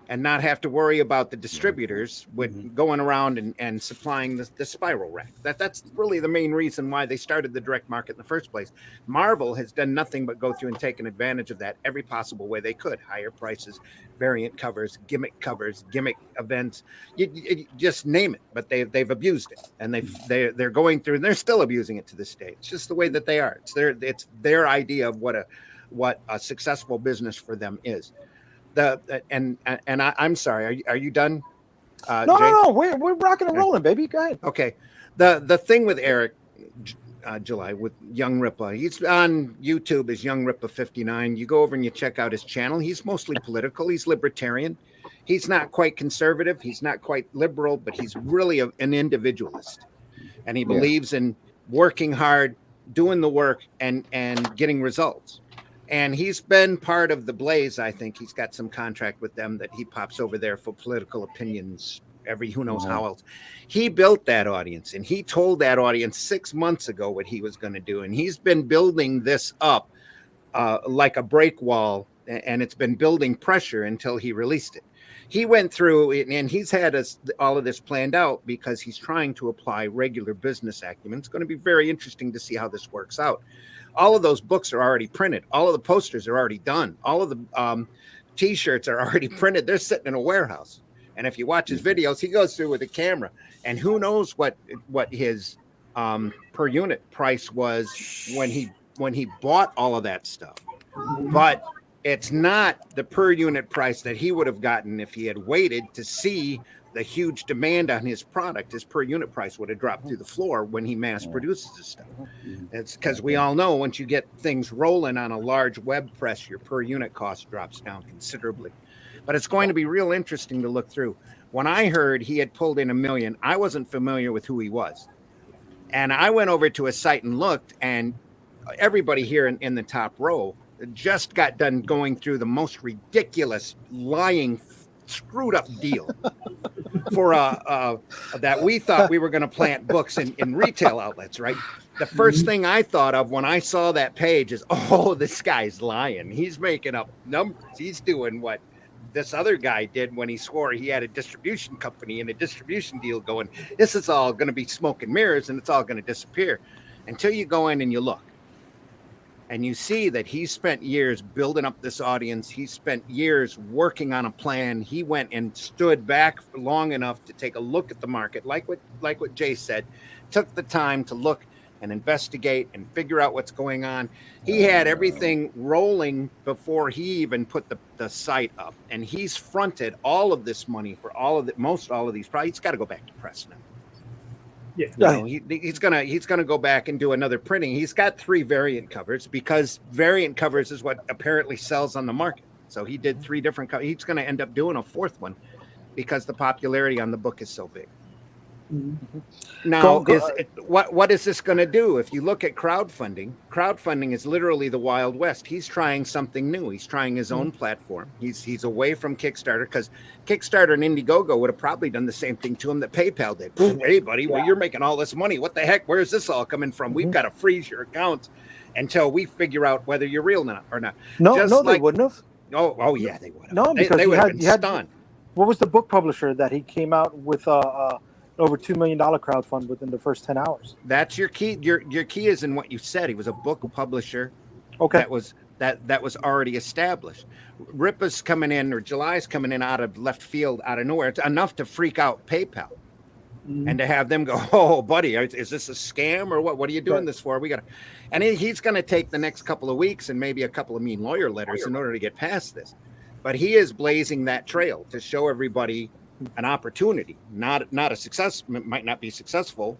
and not have to worry about the distributors with going around and supplying the spiral rack. That's really the main reason why they started the direct market in the first place. Marvel has done nothing but go through and taken advantage of that every possible way they could. Higher prices, variant covers, gimmick events, you just name it. But they've abused it, and they're going through, and they're still abusing it to this day. It's just the way that they are. It's their idea of what a successful business for them is. I'm sorry. Are you done? Jay? No. We're rocking and rolling, baby. Go ahead. Okay. The thing with Eric July with Young Ripa, he's on YouTube as Young Ripa 59. You go over and you check out his channel. He's mostly political. He's libertarian. He's not quite conservative. He's not quite liberal, but he's really an individualist, and he believes in working hard, doing the work, and getting results. And he's been part of the Blaze. I think he's got some contract with them that he pops over there for political opinions every who knows how else. He built that audience, and he told that audience 6 months ago what he was going to do. And he's been building this up like a break wall, and it's been building pressure until he released it. He went through and he's had all of this planned out because he's trying to apply regular business acumen. It's going to be very interesting to see how this works out. All of those books are already printed. All of the posters are already done. All of the T-shirts are already printed. They're sitting in a warehouse. And if you watch his videos, he goes through with a camera. And who knows what his per unit price was when he bought all of that stuff. But it's not the per unit price that he would have gotten if he had waited to see the huge demand on his product. His per unit price would have dropped through the floor when he mass produces his stuff. It's because we all know once you get things rolling on a large web press, your per unit cost drops down considerably. But it's going to be real interesting to look through. When I heard he had pulled in $1 million, I wasn't familiar with who he was. And I went over to his site and looked, and everybody here in the top row just got done going through the most ridiculous, lying, screwed up deal for that we thought we were going to plant books in retail outlets, right? The first thing I thought of when I saw that page is, oh, this guy's lying. He's making up numbers. He's doing what this other guy did when he swore he had a distribution company and a distribution deal going. This is all going to be smoke and mirrors, and it's all going to disappear until you go in and you look. And you see that he spent years building up this audience. He spent years working on a plan. He went and stood back long enough to take a look at the market, like what Jay said, took the time to look and investigate and figure out what's going on. He had everything rolling before he even put the site up, and he's fronted all of this money for all of these products. He's got to go back to press now. Yeah, you know, he's gonna go back and do another printing. He's got 3 variant covers because variant covers is what apparently sells on the market. So he did 3 different covers. He's going to end up doing a 4th one because the popularity on the book is so big. Now, what is this going to do? If you look at crowdfunding is literally the Wild West. He's trying something new. He's trying his own platform. He's away from Kickstarter, because Kickstarter and Indiegogo would have probably done the same thing to him that PayPal did. Hey, buddy, well, you're making all this money. What the heck? Where's this all coming from? We've got to freeze your accounts until we figure out whether you're real or not. They wouldn't have. Oh, yeah, they would have. No, because they would have been stunned. What was the book publisher that he came out with over $2 million crowdfund within the first 10 hours? That's your key. Your key is in what you said. He was a book publisher. Okay. That was already established. Ripa's coming in, or July's coming in out of left field, out of nowhere. It's enough to freak out PayPal. And to have them go, oh, buddy, is this a scam or what? What are you doing this for? And he's going to take the next couple of weeks and maybe a couple of mean lawyer letters in order to get past this. But he is blazing that trail to show everybody an opportunity, not a success. Might not be successful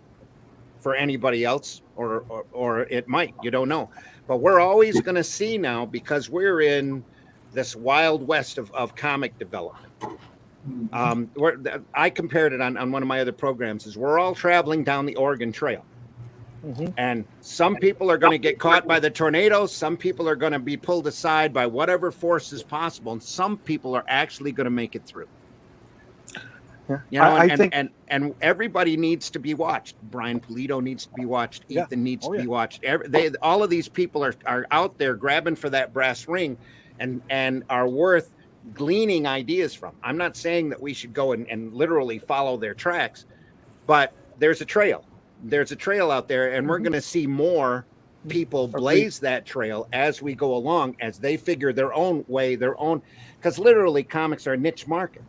for anybody else, or it might. You don't know. But we're always going to see now, because we're in this wild west of comic development. I compared it on one of my other programs, is we're all traveling down the Oregon Trail. And some people are going to get caught by the tornadoes. Some people are going to be pulled aside by whatever force is possible. And some people are actually going to make it through. You know, and everybody needs to be watched. Brian Pulido needs to be watched. Ethan needs to be watched. All of these people are out there grabbing for that brass ring and are worth gleaning ideas from. I'm not saying that we should go and literally follow their tracks, but there's a trail. There's a trail out there, and we're going to see more people blaze that trail as we go along, as they figure their own way, because literally comics are a niche market.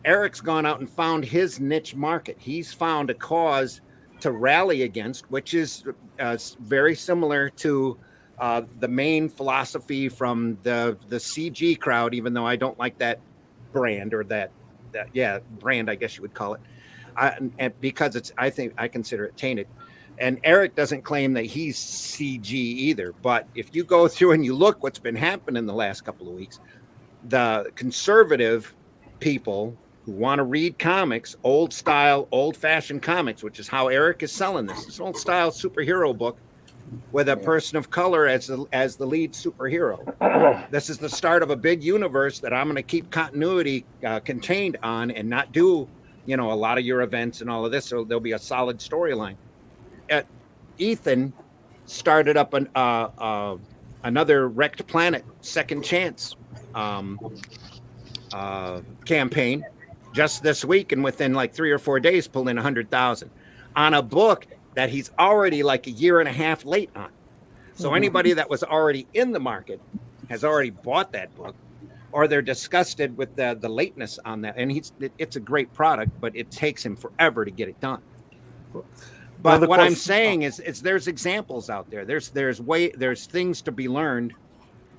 Eric's gone out and found his niche market. He's found a cause to rally against, which is very similar to the main philosophy from the CG crowd, even though I don't like that brand, or that brand, I guess you would call it. And because I consider it tainted. And Eric doesn't claim that he's CG either. But if you go through and you look what's been happening the last couple of weeks, the conservative people who want to read comics, old style, old fashioned comics, which is how Eric is selling this. It's an old style superhero book with a person of color as the lead superhero. This is the start of a big universe that I'm going to keep continuity contained on, and not do, a lot of your events and all of this. So there'll be a solid storyline. Ethan started up another Wrecked Planet Second Chance campaign just this week, and within like 3 or 4 days pulled in 100,000 on a book that he's already like a year and a half late on. So anybody that was already in the market has already bought that book, or they're disgusted with the lateness on that. And it's a great product, but it takes him forever to get it done. But what I'm saying is there's examples out there. There's things to be learned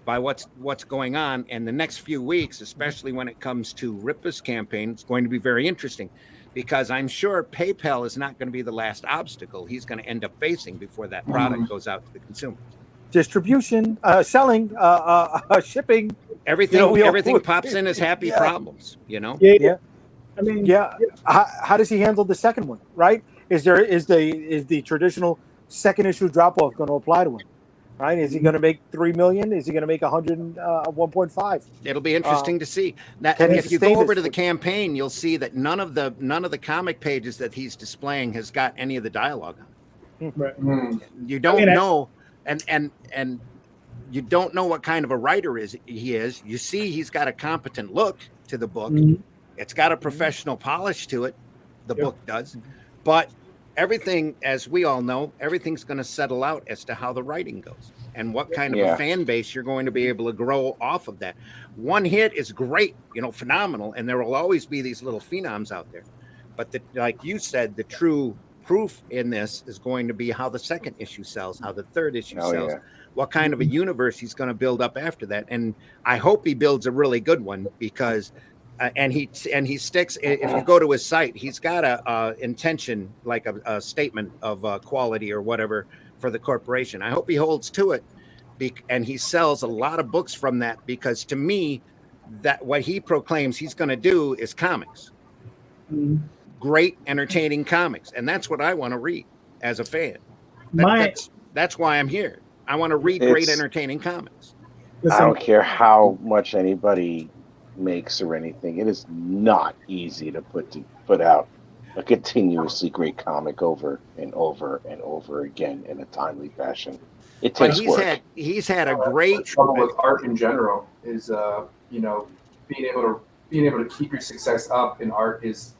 by what's going on. And the next few weeks, especially when it comes to Ripa's campaign, it's going to be very interesting, because I'm sure PayPal is not going to be the last obstacle he's going to end up facing before that product goes out to the consumer. Distribution, selling, shipping. Everything pops in as happy problems, Yeah. I mean, How does he handle the second one, right? Is the traditional second issue drop off going to apply to him? Right? Is he going to make 3 million? Is he going to make 1.5? It'll be interesting to see. If you go over to the campaign, you'll see that none of the comic pages that he's displaying has got any of the dialogue on it. Right. You don't know, and you don't know what kind of a writer he is. You see, he's got a competent look to the book. It's got a professional polish to it. The book does, but everything, as we all know, everything's going to settle out as to how the writing goes. and what kind of Yeah. a fan base you're going to be able to grow off of that. One hit is great, phenomenal, and there will always be these little phenoms out there. But like you said, the true proof in this is going to be how the second issue sells, how the third issue sells, what kind of a universe he's going to build up after that. And I hope he builds a really good one, because and he sticks. If you go to his site, he's got a intention, like a statement of quality or whatever for the corporation. I hope he holds to it, and he sells a lot of books from that, because to me, that what he proclaims he's going to do is comics. Great, entertaining comics, and that's what I want to read as a fan. That's why I'm here. I want to read great, entertaining comics. I don't care how much anybody makes or anything. It is not easy to put out a continuously great comic over and over and over again in a timely fashion. It takes work. He's had a great trouble with art in general is being able to keep your success up in art is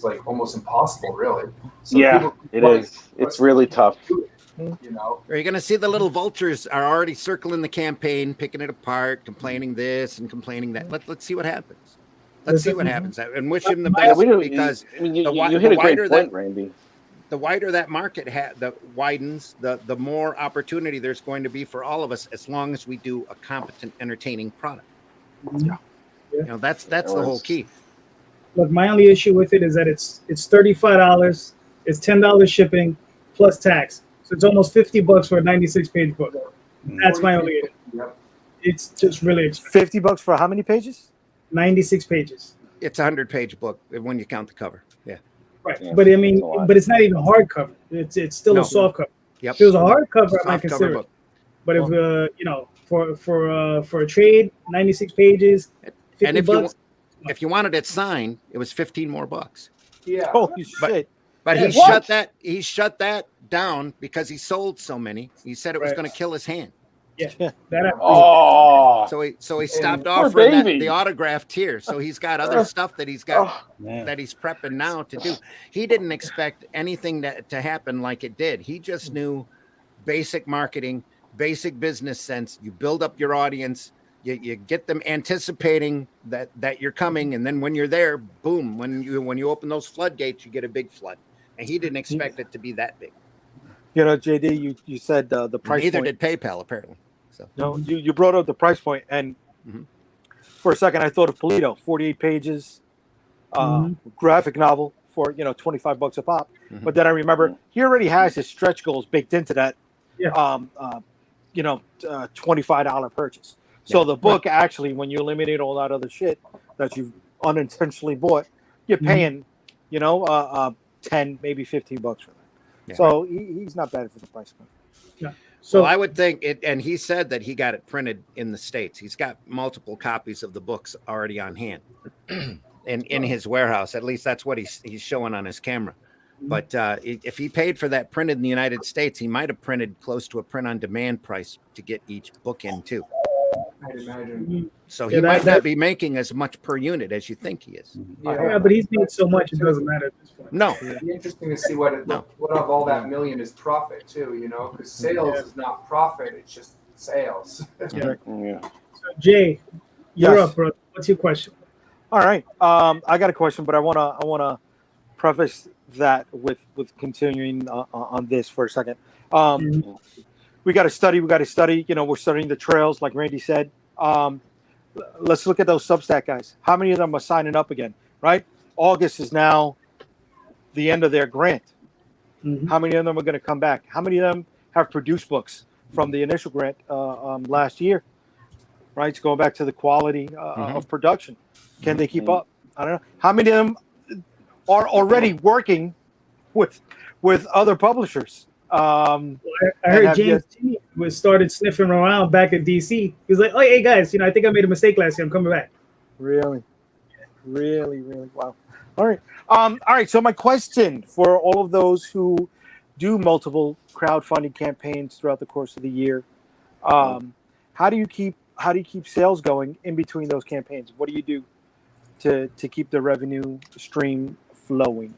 like almost impossible, really. So it is. It's really tough. Are you going to see the little vultures are already circling the campaign, picking it apart, complaining this and complaining that? Let's see what happens. Let's see what happens, and wish him the best, because you hit a great point, Randy. The wider that market widens, the more opportunity there's going to be for all of us, as long as we do a competent, entertaining product. That's the whole key. Look, my only issue with it is that it's $35, it's $10 shipping plus tax, so it's almost $50 for a 96-page book. That's my only issue. Yep. It's just really expensive. $50 for how many pages? 96 pages. It's a 100-page book when you count the cover. Yeah. Right, but I mean, but it's not even hardcover. It's still a soft cover. Yep. If it was a hardcover, I might consider it. But if for a trade, 96 pages, $50. If you wanted it signed, it was 15 more bucks. Yeah. Holy shit. But he shut that down because he sold so many. He said it was going to kill his hand. Yeah. So he stopped offering the autograph tier. So he's got other stuff that he's got that he's prepping now to do. He didn't expect anything to happen like it did. He just knew basic marketing, basic business sense. You build up your audience. You get them anticipating that you're coming, and then when you're there, boom! When you open those floodgates, you get a big flood. And he didn't expect it to be that big. JD, you said the price. Neither point. did PayPal, apparently. So no, you brought up the price point, and for a second I thought of Polito, 48 pages, graphic novel for $25 a pop. But then I remember he already has his stretch goals baked into that. $25 purchase. So the book actually, when you eliminate all that other shit that you've unintentionally bought, you're paying, 10, maybe $15 for that. Yeah. So he's not bad for the price point. Yeah. So I would think it, and he said that he got it printed in the States. He's got multiple copies of the books already on hand in his warehouse. At least that's what he's showing on his camera. But if he paid for that printed in the United States, he might have printed close to a print-on-demand price to get each book in too. I'd imagine. So he might not be making as much per unit as you think he is. Yeah, but he's made so much it doesn't matter at this point. No. It'd be interesting to see what of all that million is profit too, because sales is not profit, it's just sales. So Jay, you're up, bro. What's your question? All right. I got a question, but I wanna preface that with continuing on this for a second. We got to study. We're studying the trails, like Randy said. Let's look at those Substack guys. How many of them are signing up again, right? August is now the end of their grant. How many of them are going to come back? How many of them have produced books from the initial grant last year, right? It's going back to the quality of production. Can they keep up? I don't know. How many of them are already working with other publishers? I heard James T started sniffing around back at DC. He's like, "Oh, hey guys, I think I made a mistake last year. I'm coming back." Really wow. All right. So my question for all of those who do multiple crowdfunding campaigns throughout the course of the year, how do you keep sales going in between those campaigns? What do you do to keep the revenue stream flowing?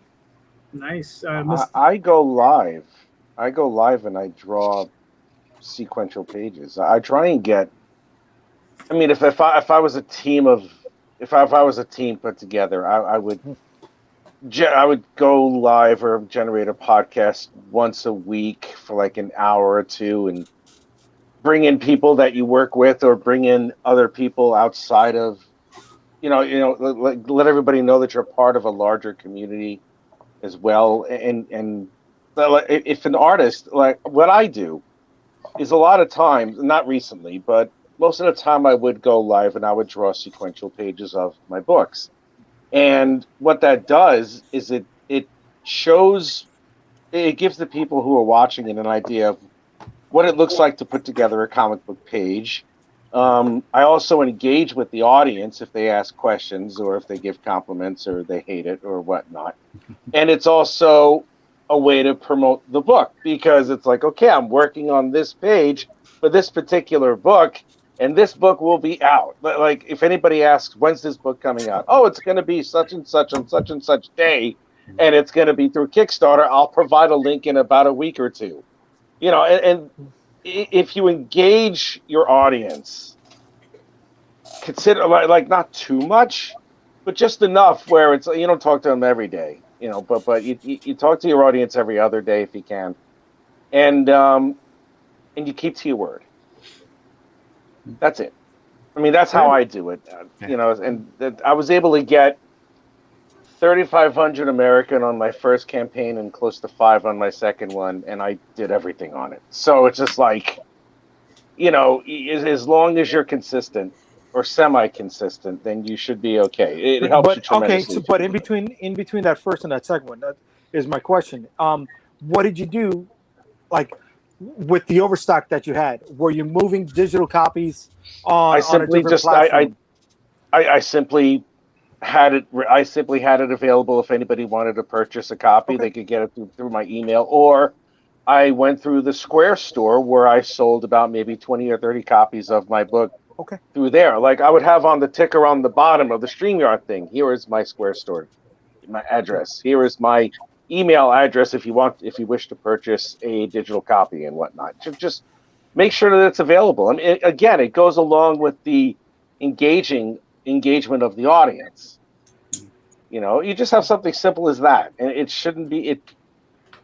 Nice. I go live and I draw sequential pages. I try and get. I mean, if I was a team of, if I was a team put together, I would go live or generate a podcast once a week for like an hour or two, and bring in people that you work with, or bring in other people outside of, let everybody know that you're part of a larger community as well. And if an artist, like what I do, is a lot of times, not recently, but most of the time I would go live and I would draw sequential pages of my books. And what that does is it shows, it gives the people who are watching it an idea of what it looks like to put together a comic book page. I also engage with the audience if they ask questions, or if they give compliments, or they hate it, or whatnot. And it's also a way to promote the book, because it's like, okay, I'm working on this page for this particular book, and this book will be out. Like, if anybody asks, when's this book coming out? Oh, it's going to be such and such on such and such day, and it's going to be through Kickstarter. I'll provide a link in about a week or two. And if you engage your audience, consider like not too much, but just enough where it's, you don't talk to them every day, but you talk to your audience every other day if you can, and you keep to your word. That's it. I mean, that's how I do it, and I was able to get 3,500 American on my first campaign and close to 5 on my second one, and I did everything on it. So it's just like, as long as you're consistent or semi-consistent, then you should be okay. It helps you tremendously. But in between that first and that second one, that is my question. What did you do, like, with the overstock that you had? Were you moving digital copies on a different platform? I simply had it available. If anybody wanted to purchase a copy, they could get it through my email, or I went through the Square store where I sold about maybe 20 or 30 copies of my book through there. Like, I would have on the ticker on the bottom of the StreamYard thing, here is my Square store, my address. Here is my email address if you wish to purchase a digital copy and whatnot. Just make sure that it's available. I mean, again, it goes along with the engagement of the audience. You just have something simple as that, and it shouldn't be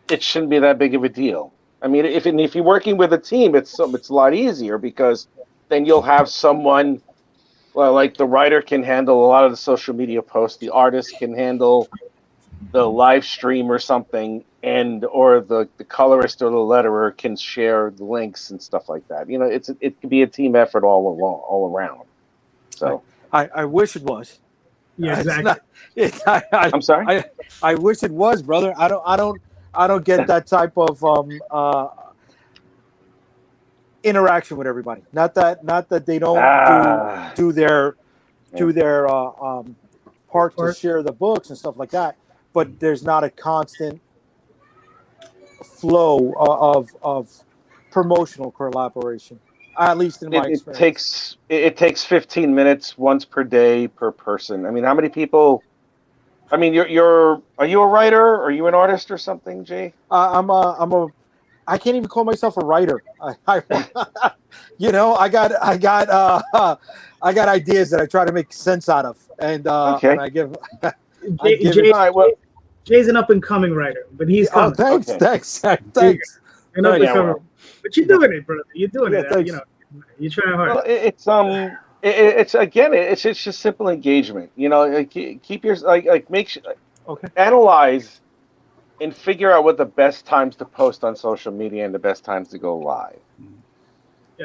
that big of a deal. I mean, if you're working with a team, it's a lot easier, because then you'll have someone, well, like the writer can handle a lot of the social media posts, the artist can handle the live stream or something, or the colorist or the letterer can share the links and stuff like that. It could be a team effort all around. So I wish it was. Yeah, exactly. I'm sorry. I wish it was, brother. I don't get that type of interaction with everybody. Not that they don't do their part to share the books and stuff like that, but there's not a constant flow of promotional collaboration. At least in my experience. It takes 15 minutes once per day per person. I mean, how many people? I mean, are you a writer? Are you an artist or something, Jay? I can't even call myself a writer. I got ideas that I try to make sense out of, and I give. Jay's an up and coming writer, but he's coming. Thanks. But you're doing it, brother. You're doing it. You're trying hard. Well, it's just simple engagement. Keep your make sure, analyze and figure out what the best times to post on social media and the best times to go live.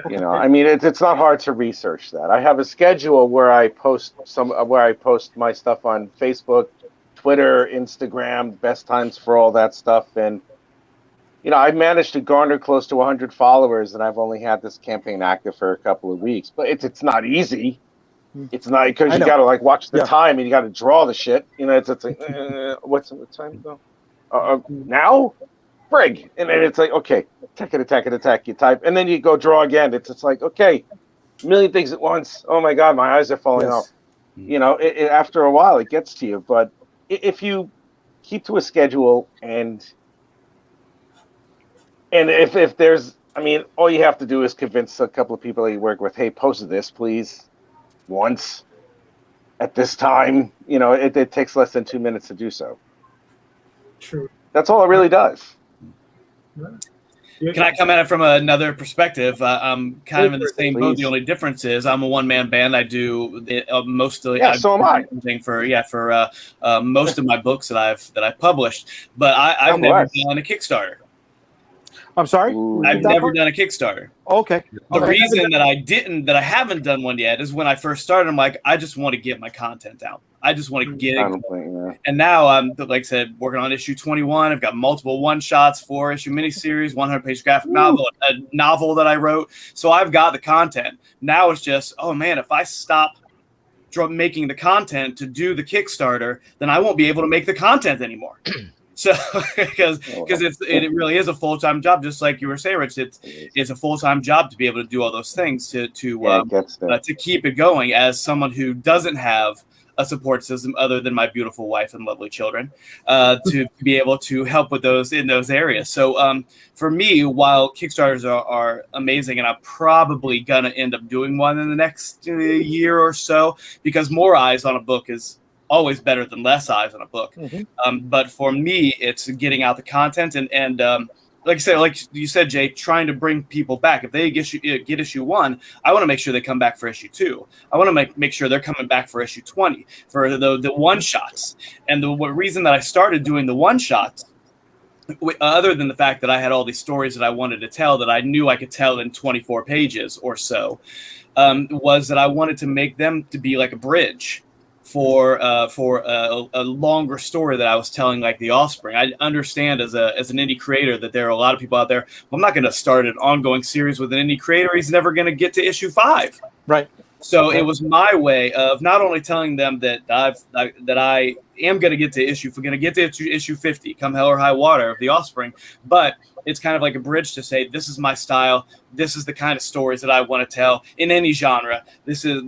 Yeah. I mean, it's not hard to research that. I have a schedule where I post my stuff on Facebook, Twitter, Instagram, best times for all that stuff, and I managed to garner close to 100 followers, and I've only had this campaign active for a couple of weeks. But it's not easy. It's not, because you got to watch the time, and you got to draw the shit. It's like, what's the time though? Now, frig, and then it's like, okay, attack. You type, and then you go draw again. It's like, okay, a million things at once. Oh my God, my eyes are falling off. After a while, it gets to you. But if you keep to a schedule, and if there's I mean, all you have to do is convince a couple of people that you work with, hey, post this, please, once at this time. You know, it takes less than 2 minutes to do so. True. That's all it really does. Can I come at it from another perspective? I'm kind of in the same boat. Please. The only difference is I'm a one-man band. I do mostly. Yeah, so am I. For most of my books that I've published, but I've never done a Kickstarter. I'm sorry. I've never done a Kickstarter. Okay. The reason that I haven't done one yet is when I first started, I'm like, I just want to get my content out. I just want to get it. And now I'm, like I said, working on issue 21. I've got multiple one-shots, 4-issue miniseries, 100-page graphic novel, a novel that I wrote. So I've got the content. Now it's just, oh man, if I stop making the content to do the Kickstarter, then I won't be able to make the content anymore. So, because it really is a full-time job, just like you were saying, Rich. It's a full-time job to be able to do all those things to keep it going. As someone who doesn't have a support system other than my beautiful wife and lovely children, to be able to help with those in those areas. So, for me, while Kickstarters are amazing, and I'm probably gonna end up doing one in the next year or so, because more eyes on a book is always better than less eyes on a book. But for me, it's getting out the content and like you said, Jay, trying to bring people back. If they get issue 1, I want to make sure they come back for issue 2. I want to make sure they're coming back for issue 20 for the one shots. And the reason that I started doing the one shots, other than the fact that I had all these stories that I wanted to tell that I knew I could tell in 24 pages or so, was that I wanted to make them to be like a bridge for a longer story that I was telling, like The Offspring. I understand as an indie creator that there are a lot of people out there. Well, I'm not going to start an ongoing series with an indie creator. He's never going to get to issue 5. Right. So it was my way of not only telling them that I am going to get to issue 50, come hell or high water, of The Offspring, but it's kind of like a bridge to say, this is my style. This is the kind of stories that I want to tell in any genre. This is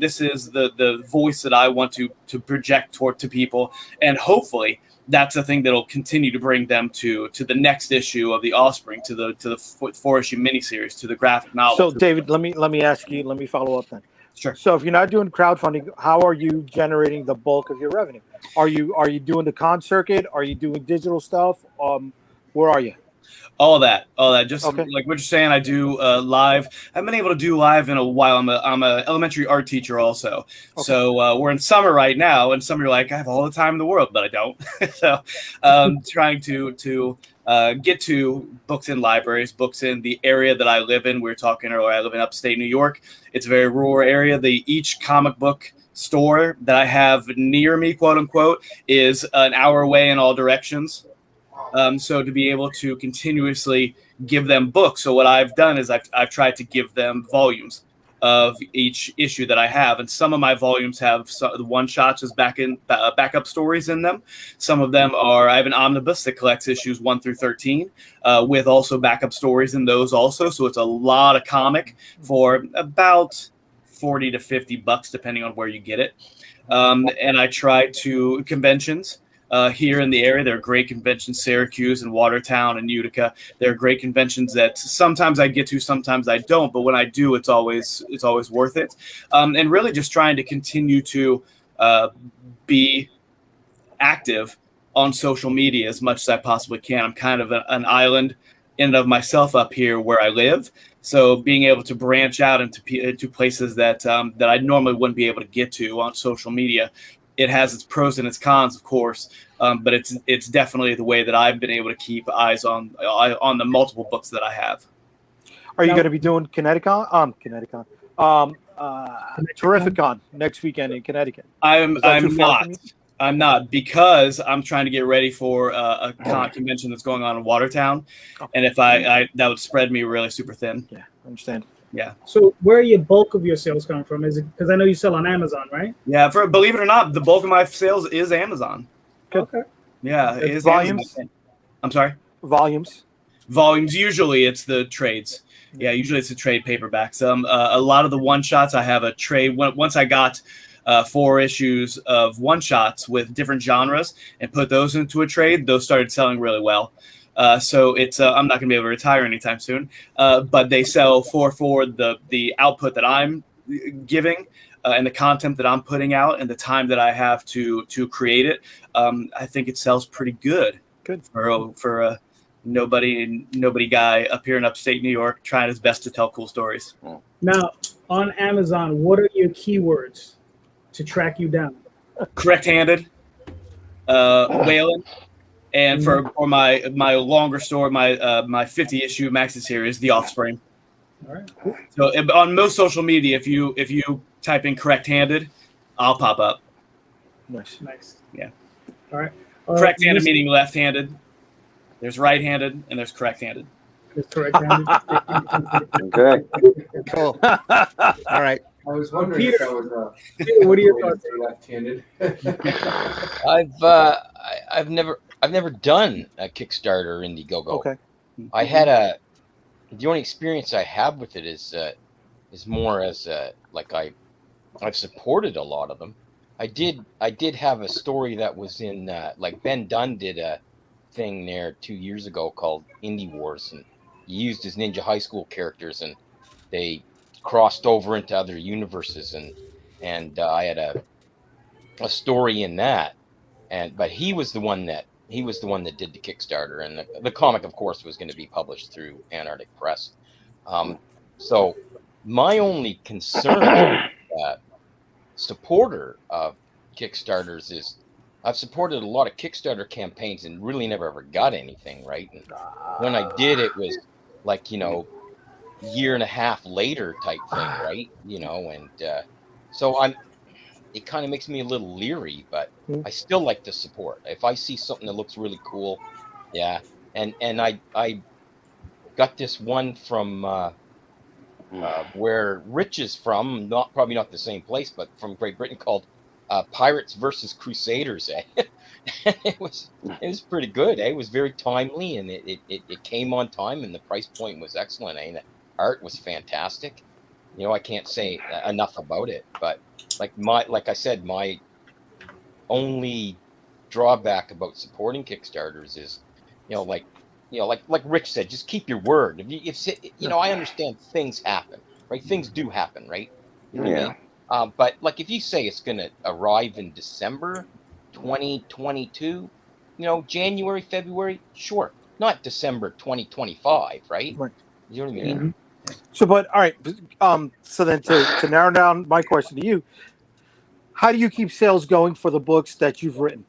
the voice that I want to project to people, and hopefully that's the thing that'll continue to bring them to the next issue of The Offspring, to the 4-issue miniseries, to the graphic novel. So, David, let me ask you. Let me follow up then. Sure. So, if you're not doing crowdfunding, how are you generating the bulk of your revenue? Are you doing the con circuit? Are you doing digital stuff? Where are you? All that. Just like what you're saying, I do live. I haven't been able to do live in a while. I'm a elementary art teacher also. Okay. So we're in summer right now, and some are like, I have all the time in the world, but I don't. So trying to get to books in libraries, books in the area that I live in. We were talking earlier, I live in upstate New York. It's a very rural area. Each comic book store that I have near me, quote unquote, is an hour away in all directions. So to be able to continuously give them books. So what I've done is I've tried to give them volumes of each issue that I have. And some of my volumes have the one-shots as backup stories in them. Some of them I have an omnibus that collects issues 1 through 13 with also backup stories in those also. So it's a lot of comic for about $40 to $50, depending on where you get it. And I try to conventions. Here in the area, there are great conventions, Syracuse and Watertown and Utica. There are great conventions that sometimes I get to, sometimes I don't. But when I do, it's always worth it. And really just trying to continue to be active on social media as much as I possibly can. I'm kind of an island in and of myself up here where I live. So being able to branch out into places that I normally wouldn't be able to get to on social media. It has its pros and its cons, of course, but it's definitely the way that I've been able to keep eyes on the multiple books that I have. Are you going to be doing Terrificon next weekend in Connecticut? I'm not, because I'm trying to get ready for a convention that's going on in Watertown, and if I that would spread me really super thin. Yeah, I understand. Yeah. So where are your bulk of your sales coming from? Is it because I know you sell on Amazon, right? Yeah. Believe it or not, the bulk of my sales is Amazon. Okay. Yeah. It is volumes. Amazon. I'm sorry. Volumes. Usually it's the trades. Yeah. Usually it's the trade paperbacks. A lot of the one shots I have a trade. Once I got 4 issues of one shots with different genres and put those into a trade, those started selling really well. So it's I'm not going to be able to retire anytime soon. But they sell for the output that I'm giving and the content that I'm putting out and the time that I have to create it. I think it sells pretty good. Good for a nobody guy up here in upstate New York trying his best to tell cool stories. Now, on Amazon, what are your keywords to track you down? Correct-handed, Whalan, and for my longer story, my 50 issue maxi series, The Offspring. All right. Cool. So on most social media, if you type in correct-handed, I'll pop up. Nice. Yeah. All right. Correct-handed meaning left-handed. There's right-handed and there's correct-handed. There's correct-handed. Okay. Cool. All right. I was wondering Peter, if that was Peter, what are your thoughts? left-handed. I've never done a Kickstarter or Indiegogo. Okay. I had the only experience I have with it is more as like I've supported a lot of them. I did have a story that was in like Ben Dunn did a thing there 2 years ago called Indie Wars, and he used his Ninja High School characters and they crossed over into other universes, and I had a story in that, but he was the one that did the Kickstarter, and the comic, of course, was going to be published through Antarctic Press. So my only concern, supporter of Kickstarters, is I've supported a lot of Kickstarter campaigns and really never ever got anything, right? And when I did, it was like, year and a half later type thing, right? And so it kind of makes me a little leery, but I still like to support. If I see something that looks really cool, yeah. And I got this one from where Rich is from, probably not the same place, but from Great Britain, called Pirates versus Crusaders. It was pretty good. It was very timely, and it came on time, and the price point was excellent. The art was fantastic. I can't say enough about it. But like I said, my only drawback about supporting Kickstarters is, like Rich said, just keep your word. I understand things happen, right? Things do happen, right? You know what I mean? But like if you say it's going to arrive in December 2022, January, February, sure, not December 2025, right? Right. You know what I mean? So, but all right. So then to narrow down my question to you, how do you keep sales going for the books that you've written?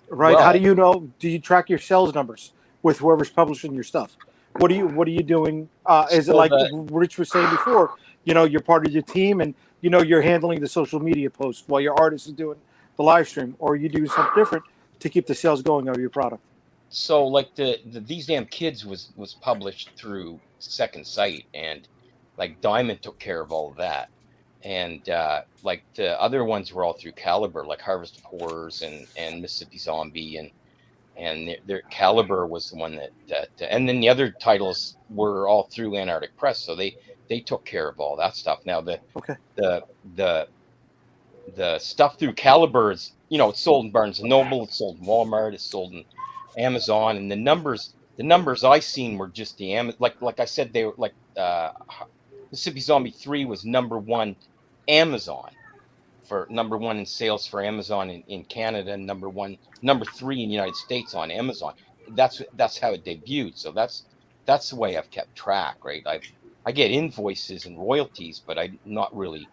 Right? Well, How do you know? Do you track your sales numbers with whoever's publishing your stuff? What are you doing? Is it like Rich was saying before? You're part of your team, and you're handling the social media posts while your artist is doing the live stream, or you do something different to keep the sales going of your product. So like the These Damn Kids was published through Second Sight, and like Diamond took care of all of that, and like the other ones were all through Caliber, like Harvest of Horrors and Mississippi Zombie, and their Caliber was the one that and then the other titles were all through Antarctic Press, so they took care of all that stuff. Now the stuff through Caliber is, it's sold in Barnes and Noble, it's sold in Walmart, it's sold in Amazon, and the numbers I seen were just like I said, they were like Mississippi Zombie 3 was number one Amazon, for number one in sales for Amazon in Canada, and number 3 in the United States on Amazon. That's how it debuted. So that's the way I've kept track, right? I get invoices and royalties, but I'm not really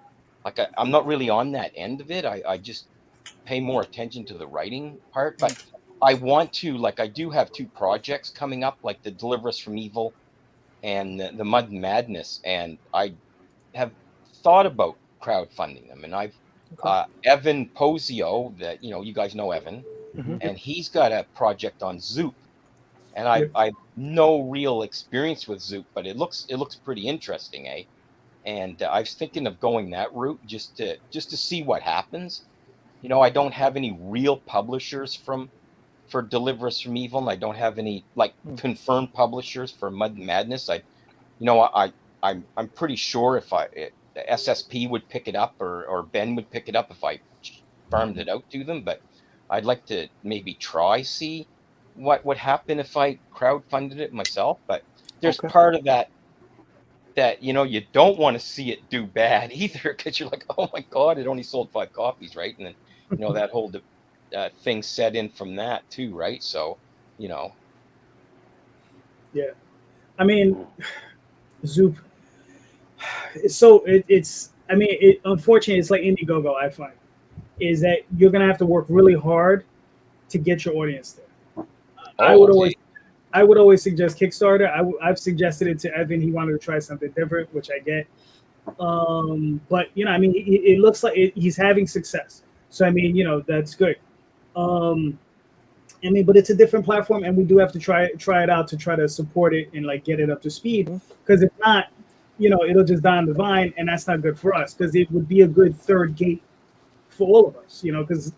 on that end of it. I just pay more attention to the writing part, but I want to, I do have 2 projects coming up, like the Deliver Us from Evil and the Mud and Madness, and I have thought about crowdfunding them. And I've Evan Posio, that you guys know Evan, and he's got a project on Zoop, and I've no real experience with Zoop, but it looks pretty interesting, eh? And I was thinking of going that route just to see what happens. I don't have any real publishers for Deliver Us from Evil, and I don't have any confirmed publishers for Mud and Madness. I'm pretty sure if SSP would pick it up, or Ben would pick it up if I farmed it out to them, but I'd like to maybe see what would happen if I crowdfunded it myself, but there's Okay. part of that you don't want to see it do bad either, because you're like, oh my God, it only sold 5 copies, right? And then that whole thing set in from that too, right? So Yeah, I mean, Zoop. It's. I mean, unfortunately, it's like Indiegogo. I find is that you're gonna have to work really hard to get your audience there. I would always suggest Kickstarter. I've suggested it to Evan. He wanted to try something different, which I get. But I mean, it looks like he's having success. So I mean, that's good. I mean, but it's a different platform, and we do have to try it out to try to support it and like get it up to speed. Because if not, it'll just die on the vine, and that's not good for us. Because it would be a good third gate for all of us. Because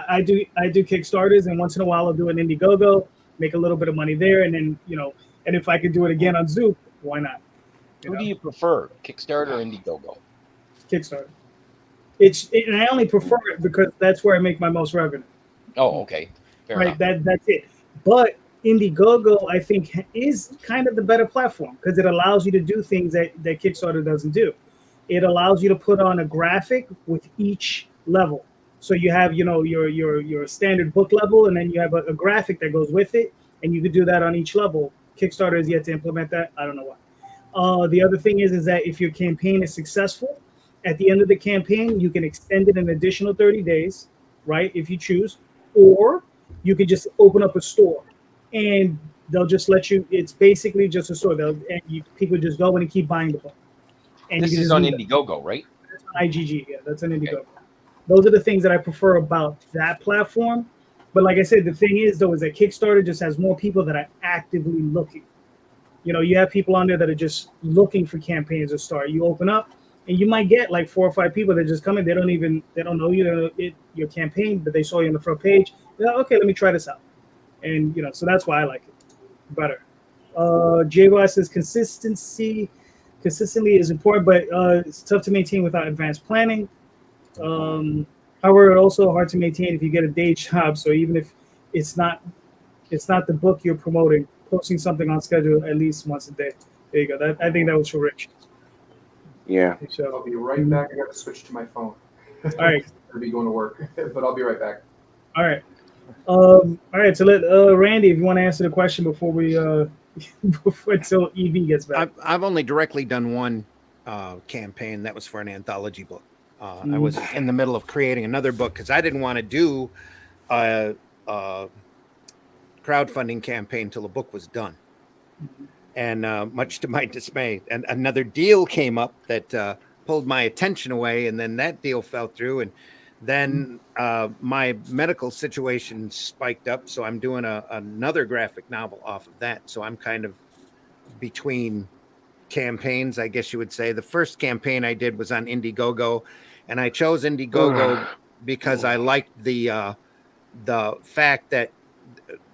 I do Kickstarters, and once in a while I'll do an Indiegogo, make a little bit of money there, and then and if I could do it again on Zoop, why not? Who do you prefer, Kickstarter or Indiegogo? Kickstarter. And I only prefer it because that's where I make my most revenue. Oh, okay. Fair right. enough. That's it. But Indiegogo, I think, is kind of the better platform because it allows you to do things that Kickstarter doesn't do. It allows you to put on a graphic with each level. So you have, your standard book level, and then you have a graphic that goes with it, and you could do that on each level. Kickstarter has yet to implement that. I don't know why. The other thing is that if your campaign is successful, at the end of the campaign, you can extend it an additional 30 days, right, if you choose, or you can just open up a store, and they'll just let you. It's basically just a store. People just go in and keep buying the book. And this is on Indiegogo, right? That's on IGG. Yeah, that's on Indiegogo. Okay. Those are the things that I prefer about that platform. But like I said, the thing is, though, is that Kickstarter just has more people that are actively looking. You have people on there that are just looking for campaigns to start. You open up, and you might get like 4 or 5 people that just come in. They don't know your campaign, but they saw you on the front page. They're like, okay, let me try this out. And so that's why I like it better. J-Boy says consistently is important, but it's tough to maintain without advanced planning. However, also hard to maintain if you get a day job. So even if it's not the book you're promoting, posting something on schedule at least once a day. There you go. I think that was for Rich. Yeah. So I'll be right back. I got to switch to my phone. All right. I'll be going to work, but I'll be right back. All right. All right. So let Randy, if you want to answer the question before we until EV gets back. I've only directly done one campaign. That was for an anthology book. I was in the middle of creating another book because I didn't want to do a crowdfunding campaign till the book was done. And much to my dismay, and another deal came up that pulled my attention away, and then that deal fell through, and then my medical situation spiked up, so I'm doing another graphic novel off of that. So I'm kind of between campaigns, I guess you would say. The first campaign I did was on Indiegogo, and I chose Indiegogo because I liked the fact that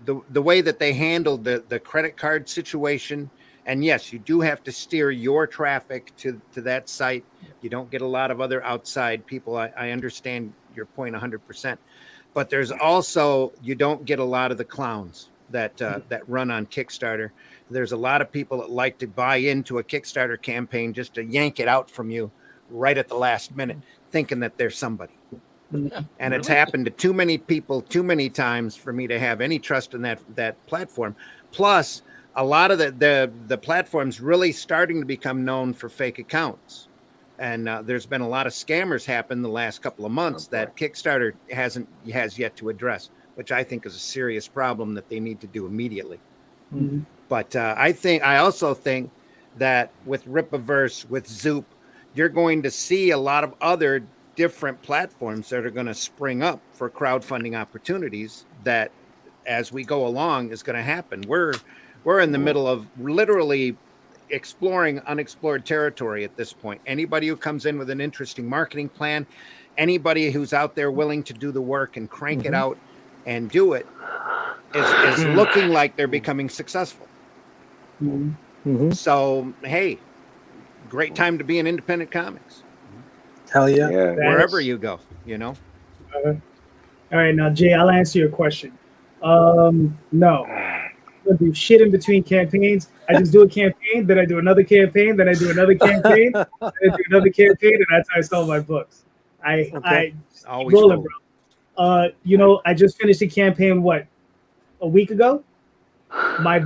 the way that they handled the credit card situation. And yes, you do have to steer your traffic to that site. You don't get a lot of other outside people. I understand your point 100%, but there's also, you don't get a lot of the clowns that run on Kickstarter. There's a lot of people that like to buy into a Kickstarter campaign just to yank it out from you right at the last minute, thinking that they're somebody. And it's happened to too many people too many times for me to have any trust in that platform. Plus, a lot of the platform's really starting to become known for fake accounts. And there's been a lot of scammers happen the last couple of months that Kickstarter has yet to address, which I think is a serious problem that they need to do immediately. Mm-hmm. But I also think that with Ripaverse, with Zoop, you're going to see a lot of other different platforms that are going to spring up for crowdfunding opportunities that, as we go along, is going to happen. We're in the middle of literally exploring unexplored territory at this point. Anybody who comes in with an interesting marketing plan, anybody who's out there willing to do the work and crank it out and do it is looking like they're becoming successful. So, hey, great time to be in independent comics. Hell yeah. Wherever you go, All right, now Jay, I'll answer your question. No. I don't do shit in between campaigns. I just do a campaign, then I do another campaign, then I do another campaign, then I do another campaign, and that's how I sell my books. I Always rolling, roll. bro. I just finished a campaign a week ago. My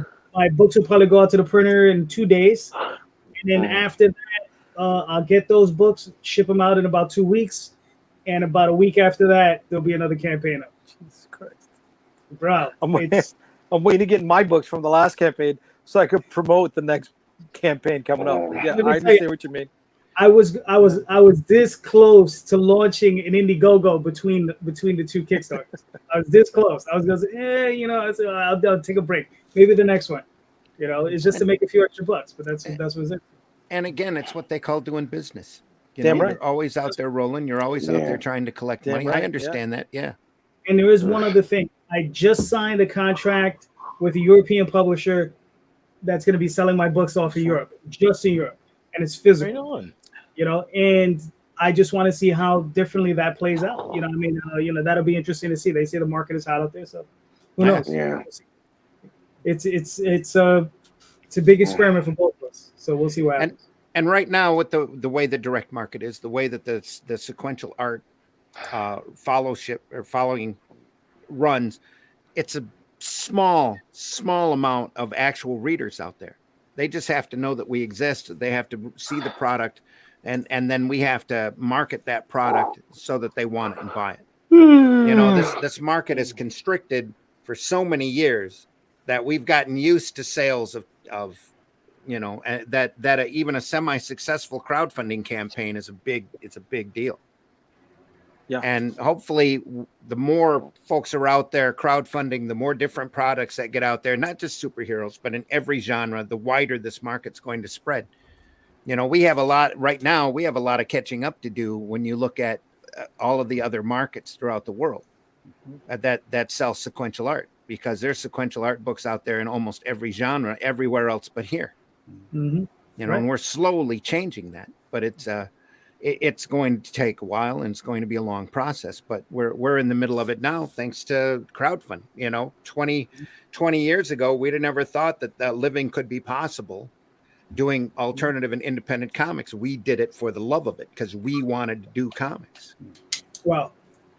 books will probably go out to the printer in 2 days, and then after that, I'll get those books, ship them out in about 2 weeks, and about a week after that, there'll be another campaign up. Jesus Christ. Bro, I'm waiting to get my books from the last campaign so I could promote the next campaign coming up. Yeah, I understand what you mean. I was this close to launching an Indiegogo between the two Kickstarters. I was this close. I was going to say, I'll take a break. Maybe the next one. It's just to make a few extra bucks, but that's what's it. And again, it's what they call doing business. Damn right. You're always out there rolling. You're always out there trying to collect money. Right. I understand that. Yeah. And there is one other thing. I just signed a contract with a European publisher that's going to be selling my books off of Europe, just in Europe, and it's physical. Right on. And I just want to see how differently that plays out. That'll be interesting to see. They say the market is hot out there, so who knows? Yeah. It's a big experiment for both of us. So we'll see what happens. And right now, with the way the direct market is, the way that the sequential art following runs, it's a small amount of actual readers out there. They just have to know that we exist. They have to see the product, and then we have to market that product so that they want it and buy it. This market is constricted for so many years that we've gotten used to sales of that even a semi-successful crowdfunding campaign is a big deal. Yeah. And hopefully the more folks are out there crowdfunding, the more different products that get out there, not just superheroes, but in every genre, the wider this market's going to spread. We have a lot of catching up to do when you look at all of the other markets throughout the world that sell sequential art, because there's sequential art books out there in almost every genre, everywhere else but here. Mm-hmm. And we're slowly changing that, but it's going to take a while, and it's going to be a long process, but we're in the middle of it now, thanks to crowdfund. 20 years ago, we'd have never thought that living could be possible doing alternative and independent comics. We did it for the love of it, because we wanted to do comics. Well,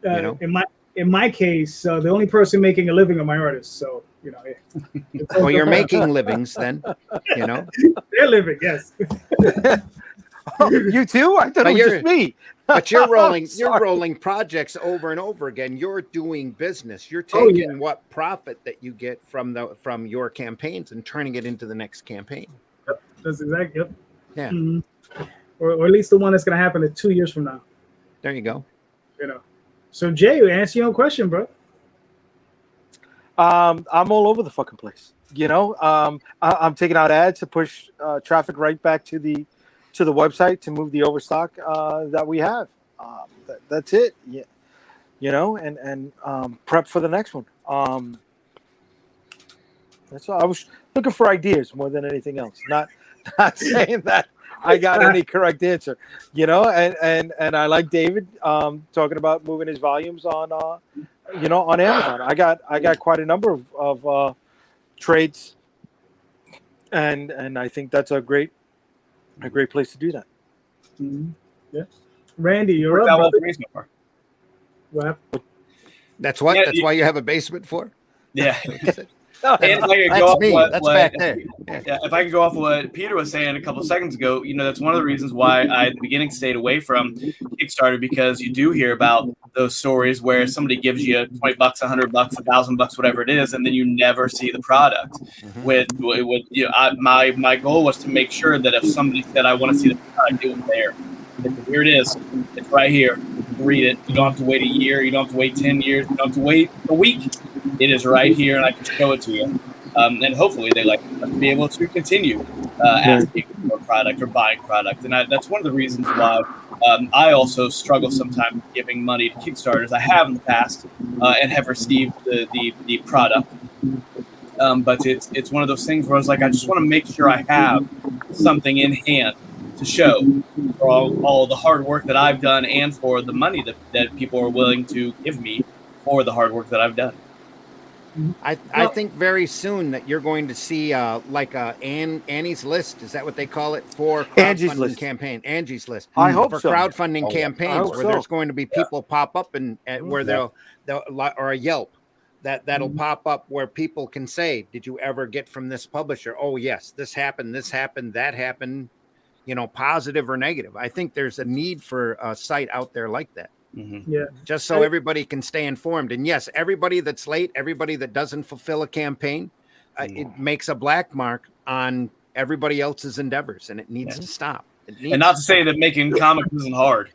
in my case, the only person making a living are my artists. So, well, you're making livings then, They're living, yes. Oh, you too? I thought it was just me. But you're rolling projects over and over again. You're doing business. You're taking what profit that you get from your campaigns and turning it into the next campaign. Yep, that's exactly. Yep. Yeah. Mm-hmm. Or at least the one that's going to happen in 2 years from now. There you go. So Jay, answer your own question, bro. I'm all over the fucking place. I'm taking out ads to push traffic right back to the website to move the overstock that we have. That's it. Yeah. And prep for the next one. That's all. I was looking for ideas more than anything else. Not saying that I got any correct answer. And I like David talking about moving his volumes on on Amazon. I got quite a number of trades, and I think that's a great place to do that. Mm-hmm. Yeah, Randy, you're up. What? That's what. That's why you have a basement for. Yeah. That's me. That's back there. Yeah, if I could go off what Peter was saying a couple of seconds ago, that's one of the reasons why I at the beginning stayed away from Kickstarter, because you do hear about those stories where somebody gives you $20, $100, $1,000, whatever it is, and then you never see the product. Mm-hmm. My goal was to make sure that if somebody said I want to see the product, it was there. Here it is. It's right here. Read it. You don't have to wait a year. You don't have to wait 10 years. You don't have to wait a week. It is right here, and I can show it to you. And hopefully they like to be able to continue asking for product or buying product. And that's one of the reasons why I also struggle sometimes giving money to Kickstarters. I have in the past and have received the product. But it's one of those things where I was like, I just want to make sure I have something in hand to show for all the hard work that I've done and for the money that people are willing to give me for the hard work that I've done. I think very soon that you're going to see like Annie's List. Is that what they call it for Angie's crowdfunding List. campaign? Angie's List. I hope For so. crowdfunding Oh, yeah. I campaigns hope where there's so. going to be people pop up and where they'll or a Yelp that'll pop up where people can say, "Did you ever get from this publisher? Oh yes, this happened, that happened." Positive or negative. I think there's a need for a site out there like that. Mm-hmm. Yeah. Just so everybody can stay informed. And yes, everybody that's late, everybody that doesn't fulfill a campaign, it makes a black mark on everybody else's endeavors, and it needs to stop. And not to say that making comics isn't hard.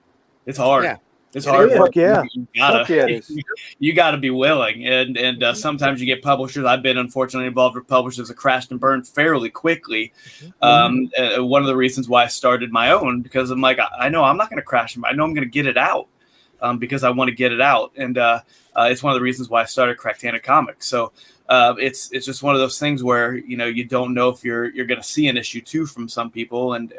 It's hard. Yeah. It's hard work. Fuck yeah. It is. You gotta be willing. And sometimes you get publishers. I've been unfortunately involved with publishers that crashed and burned fairly quickly. One of the reasons why I started my own, because I'm like, I know I'm not going to crash them. I know I'm going to get it out because I want to get it out. And it's one of the reasons why I started Correct-Handed Comics. So it's just one of those things where, you don't know if you're going to see an issue 2 from some people. And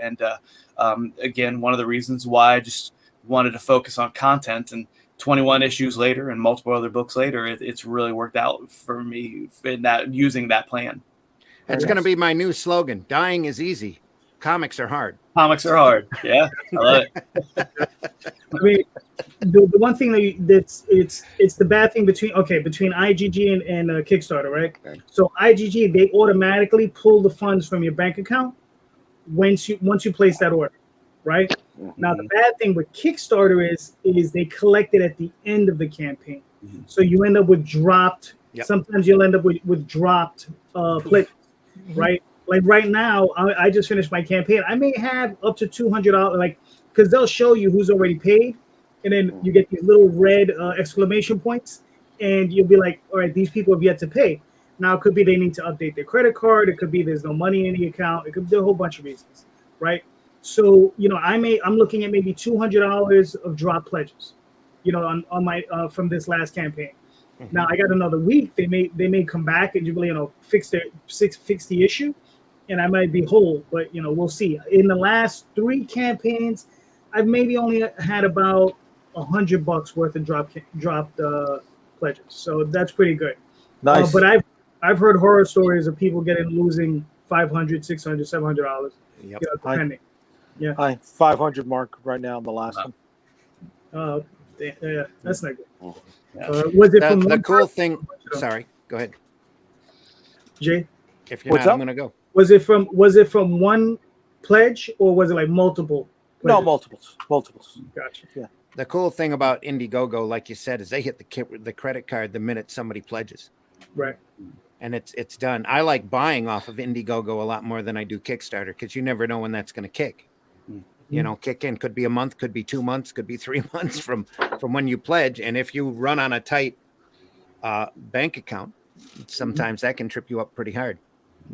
again, one of the reasons why I just wanted to focus on content, and 21 issues later and multiple other books later, it's really worked out for me in that using that plan. It's going to be my new slogan. Dying is easy. Comics are hard. Comics are hard. Yeah, I love it. I mean, the one thing it's the bad thing between IGG and Kickstarter, right? Okay. So IGG, they automatically pull the funds from your bank account once you place that order, right? Now the bad thing with Kickstarter is they collect it at the end of the campaign, so you end up with dropped. Yep. Sometimes you'll end up with dropped pledges, right? Like right now, I just finished my campaign. I may have up to $200, like, because they'll show you who's already paid, and then you get these little red exclamation points, and you'll be like, all right, these people have yet to pay. Now it could be they need to update their credit card. It could be there's no money in the account. It could be a whole bunch of reasons, right? So I'm looking at maybe $200 of drop pledges, on my from this last campaign. Now I got another week. They may come back and fix the issue, and I might be whole. But we'll see. In the last 3 campaigns, I've maybe only had about $100 worth of dropped pledges. So that's pretty good. Nice. But I've heard horror stories of people losing $500, $600, $700. Yep. Depending. Yeah. Hi, 500 mark right now on the last one. Yeah, that's not good. Yeah. Was it from The one cool person? thing? Sorry, go ahead. Jay? If you're What's not, up? I'm going to go. Was it from one pledge, or was it like multiple pledges? No, multiples. Gotcha. Yeah. The cool thing about Indiegogo, like you said, is they hit the credit card the minute somebody pledges. Right. And it's done. I like buying off of Indiegogo a lot more than I do Kickstarter, because you never know when that's going to kick. Kick in. Could be a month, could be 2 months, could be 3 months from when you pledge. And if you run on a tight bank account, sometimes that can trip you up pretty hard.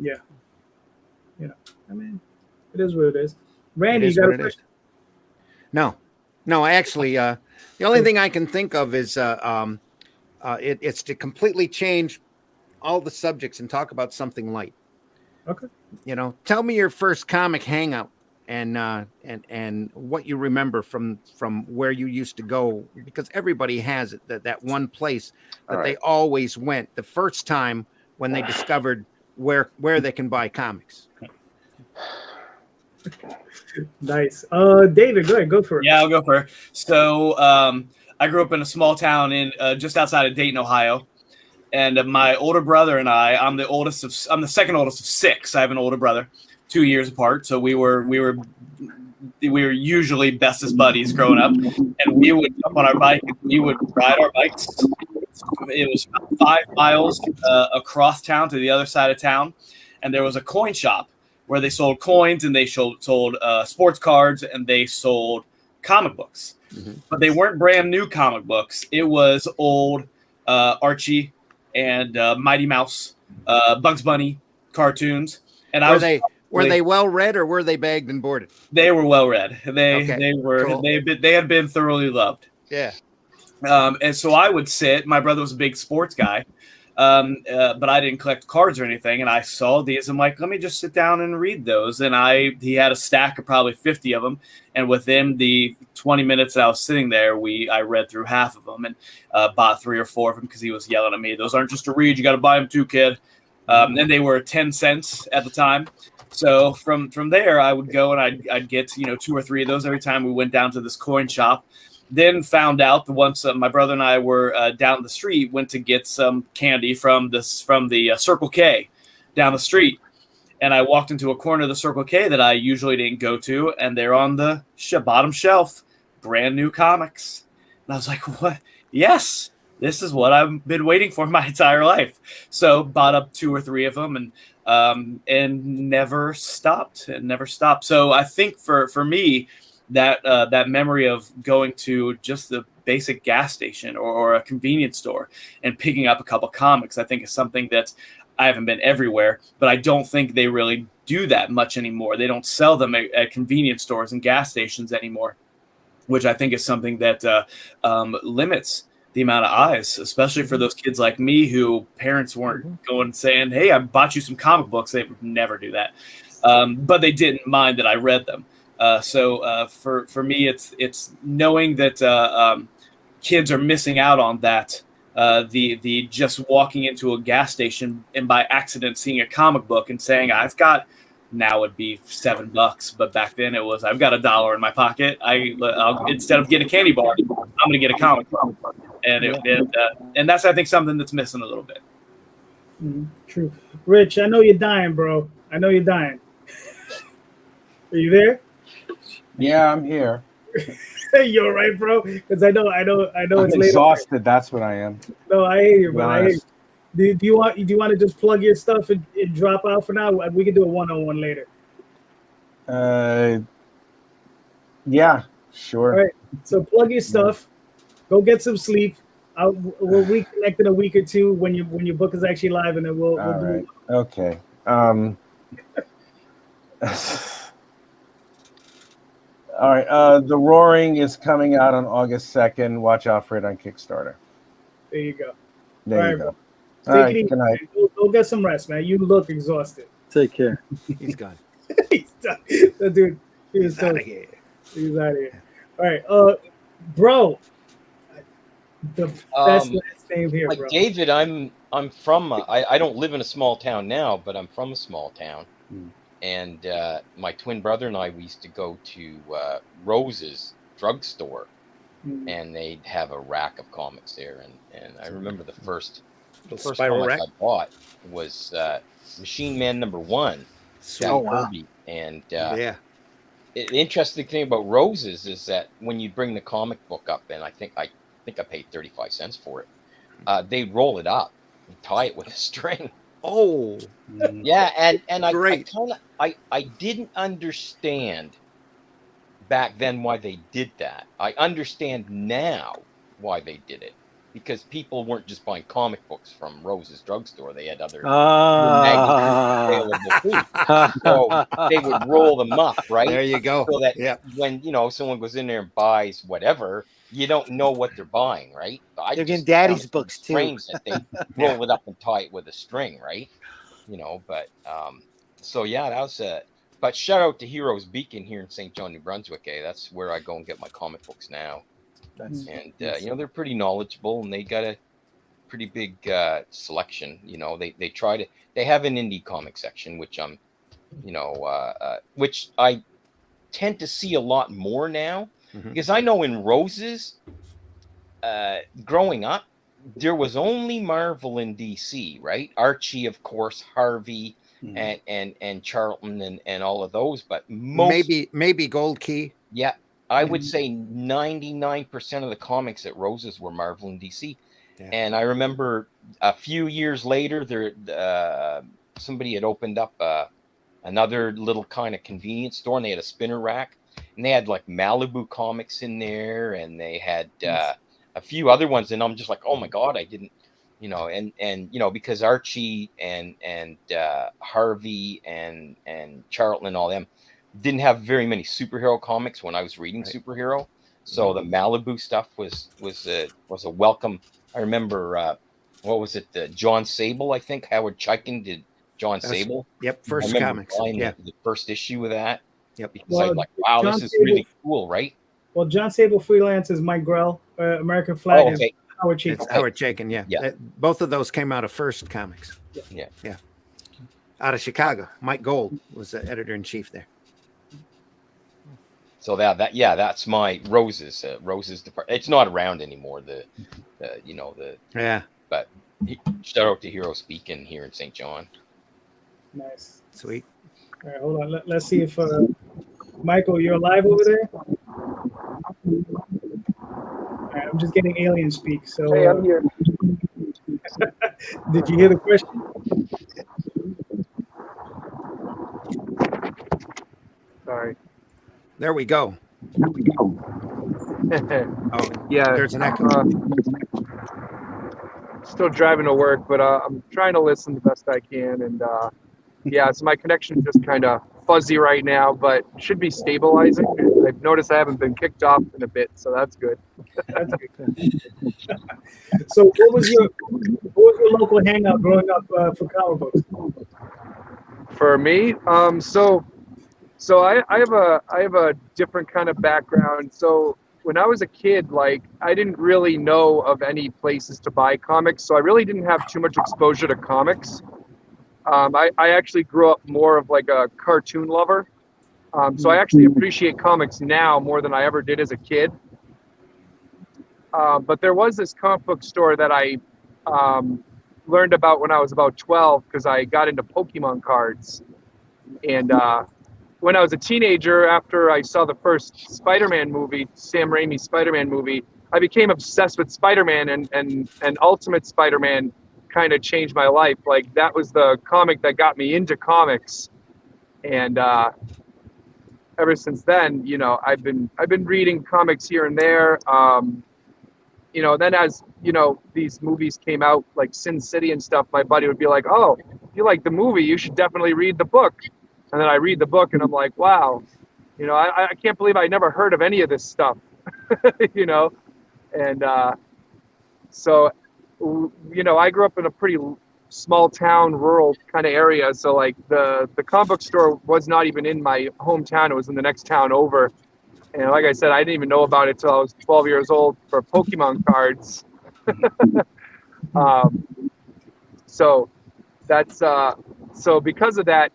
Yeah. I mean, it is what it is. Randy, It is you got what a it is. question? No. Actually, the only thing I can think of is it's to completely change all the subjects and talk about something light. Okay. Tell me your first comic hangout and what you remember from where you used to go, because everybody has it, that one place that they always went the first time when they discovered where they can buy comics. Nice. David, go ahead. Go for it. Yeah, I'll go for it. So I grew up in a small town in just outside of Dayton, Ohio. And my older brother and I'm the second oldest of 6. I have an older brother, 2 years apart. So we were usually bestest buddies growing up, and we would jump on our bike and we would ride our bikes. It was 5 miles across town to the other side of town, and there was a coin shop where they sold coins, and they sold sports cards, and they sold comic books. But they weren't brand new comic books. It was old Archie and Mighty Mouse, Bugs Bunny cartoons. And were they well read, or were they bagged and boarded? They were well read. They were cool. they had been thoroughly loved. Yeah. And so I would sit. My brother was a big sports guy, But I didn't collect cards or anything. And I saw these. I'm like, let me just sit down and read those. And he had a stack of probably 50 of them. And within the 20 minutes that I was sitting there, I read through half of them and bought 3 or 4 of them because he was yelling at me. Those aren't just to read. You got to buy them too, kid. And they were 10 cents at the time. So from there, I would go and I'd get 2 or 3 of those every time we went down to this coin shop. Then found out that once my brother and I were down the street, went to get some candy from the Circle K down the street, and I walked into a corner of the Circle K that I usually didn't go to, and they're on the bottom shelf, brand new comics, and I was like, "What? Yes, this is what I've been waiting for my entire life." So bought up 2 or 3 of them, and never stopped. So I think for me, that memory of going to just the basic gas station or a convenience store and picking up a couple comics, I think is something that I haven't been everywhere, but I don't think they really do that much anymore. They don't sell them at convenience stores and gas stations anymore, which I think is something that limits the amount of eyes, especially for those kids like me who parents weren't going saying, "Hey, I bought you some comic books." They would never do that. But they didn't mind that I read them. So for me, it's knowing that kids are missing out on that. The just walking into a gas station and by accident seeing a comic book and saying, "I've got," now it'd be $7, but back then it was, "I've got $1 in my pocket. I'll instead of getting a candy bar, I'm going to get a comic book." And that's, I think, something that's missing a little bit. True. Rich, I know you're dying, bro. I know you're dying. Are you there? Yeah, I'm here. You all right, bro? Because I know I'm it's late. exhausted. That's what I am. No, I hear you, bro. I hear you. Do you want to just plug your stuff and drop out for now? We can do a one-on-one later. Yeah, sure. All right. So plug your stuff. Go get some sleep. We'll reconnect in a week or two when your book is actually live, and then we'll do right. it. Okay. All right. The Roaring is coming out on August 2nd. Watch out for it on Kickstarter. There you go. There you go. Take it easy. Good night. Go get some rest, man. You look exhausted. Take care. He's gone. He's done. That dude, he's out of here. He's out of here. All right. Bro. The best last name here, like bro. David, I'm from I don't live in a small town now, but I'm from a small town. And my twin brother and I, we used to go to Rose's drugstore, and they'd have a rack of comics there. And I remember the first comic I bought was Machine Man #1, Kirby. And the interesting thing about Rose's is that when you bring the comic book up, and I think I paid 35 cents for it, they'd roll it up and tie it with a string. Oh, yeah, and I didn't understand back then why they did that. I understand now why they did it, because people weren't just buying comic books from Rose's drugstore; they had other magazines available too. So they would roll them up, right? There you go. So that when someone goes in there and buys whatever, you don't know what they're buying, right? They're getting daddy's books too. That they roll it up and tie it with a string, right? But so yeah, that was but shout out to Heroes Beacon here in St. John, New Brunswick. That's where I go and get my comic books now. And they're pretty knowledgeable, and they got a pretty big selection. They have an indie comic section, which which I tend to see a lot more now. Because I know in Rose's, growing up, there was only Marvel and DC, right? Archie, of course, Harvey, and Charlton and all of those, but maybe Gold Key. Yeah, I would say 99% of the comics at Rose's were Marvel and DC. Yeah. And I remember a few years later, somebody had opened up another little kind of convenience store, and they had a spinner rack. And they had like Malibu comics in there, and they had a few other ones. And I'm just like, oh my God, I didn't, because Archie and Harvey and Charlton and all them didn't have very many superhero comics when I was reading superhero. So the Malibu stuff was a welcome. I remember what was it? John Sable, I think. Howard Chaykin did John Sable. Yep, I first remember comics. buying Yeah, the first issue of that. Yep. Because Well, I'm like, wow, John this is Sable- really cool, right? Well, John Sable freelance is Mike Grell. American Flag Oh, is okay. Howard Cheek. It's Howard Chaykin. Yeah, Yeah. Both of those came out of First Comics. Yeah. Out of Chicago. Mike Gold was the editor in chief there. So that's my Roses. Roses department. It's not around anymore. Yeah, But shout out to Hero Speaking here in St. John. Nice. sweet. All right, hold on. Let's see if Michael, you're alive over there. All right, I'm just getting alien speak. So, Hey, I'm here. did you hear the question? Sorry. There we go. Oh, Yeah. there's an echo. Still driving to work, but I'm trying to listen the best I can. And yeah, so my connection's just kind of fuzzy right now, but should be stabilizing. I've noticed I haven't been kicked off in a bit, so that's good. That's good. So, what was your local hangout growing up for comic books? For me, so I have a different kind of background. So when I was a kid, like I didn't really know of any places to buy comics, so I really didn't have too much exposure to comics. I actually grew up more of like a cartoon lover. So I actually appreciate comics now more than I ever did as a kid. But there was this comic book store that I learned about when I was about 12 because I got into Pokemon cards. And when I was a teenager, after I saw the first Spider-Man movie, Sam Raimi's Spider-Man movie, I became obsessed with Spider-Man, and Ultimate Spider-Man kind of changed my life. Like that was the comic that got me into comics. And ever since then, you know, I've been reading comics here and there. You know, then as you know, these movies came out like Sin City and stuff, my buddy would be like, "Oh, if you like the movie, you should definitely read the book." And then I read the book and I'm like, "Wow, you know, I can't believe I never heard of any of this stuff," you know. And so, you know, I grew up in a pretty small town, rural kind of area. So like the comic book store was not even in my hometown; it was in the next town over. And like I said, I didn't even know about it till I was 12 years old for Pokemon cards. So that's so because of that,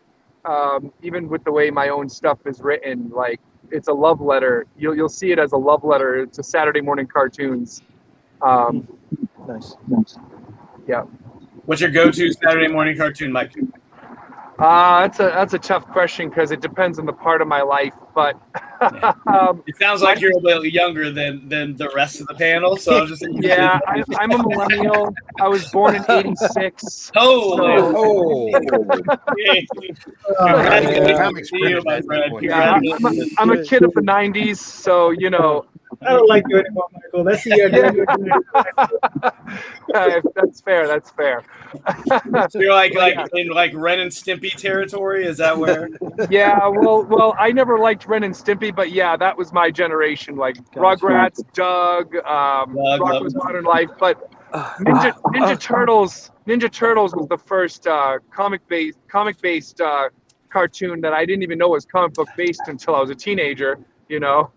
even with the way my own stuff is written, like it's a love letter. You'll see it as a love letter to Saturday morning cartoons. Nice. Yeah. What's your go-to Saturday morning cartoon, Mike? That's a tough question because it depends on the part of my life. But It sounds like you're a little younger than the rest of the panel, so I'm just yeah, I'm a millennial. I was born in '86. Oh, Comics printed my that friend. boy. Yeah, I'm a kid of the '90s, so you know. I don't like you anymore, Michael. That's the That's fair. That's fair. So you're like in like Ren and Stimpy territory. Is that where? Yeah. Well, I never liked Ren and Stimpy, but yeah, that was my generation. Like Rugrats, Doug, Rocko's Modern Life, but Ninja Turtles. Ninja Turtles was the first comic based cartoon that I didn't even know was comic book based until I was a teenager. You know.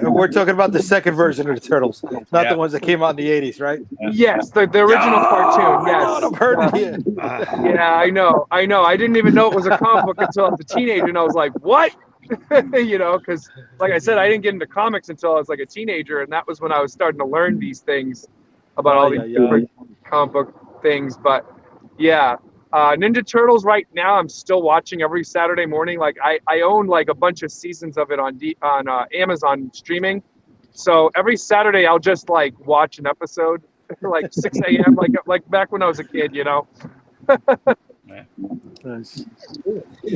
We're talking about the second version of the Turtles, not the ones that came out in the 80s, right? Yes, the original cartoon. Yes. I've heard of it. Yeah, I know. I didn't even know it was a comic book until I was a teenager, and I was like, "What?" You know, because like I said, I didn't get into comics until I was like a teenager, and that was when I was starting to learn these things about all these different comic book things. But yeah. Ninja Turtles right now I'm still watching every Saturday morning. Like I own like a bunch of seasons of it on Amazon streaming. So every Saturday I'll just like watch an episode like 6 a.m. like back when I was a kid, you know. Nice.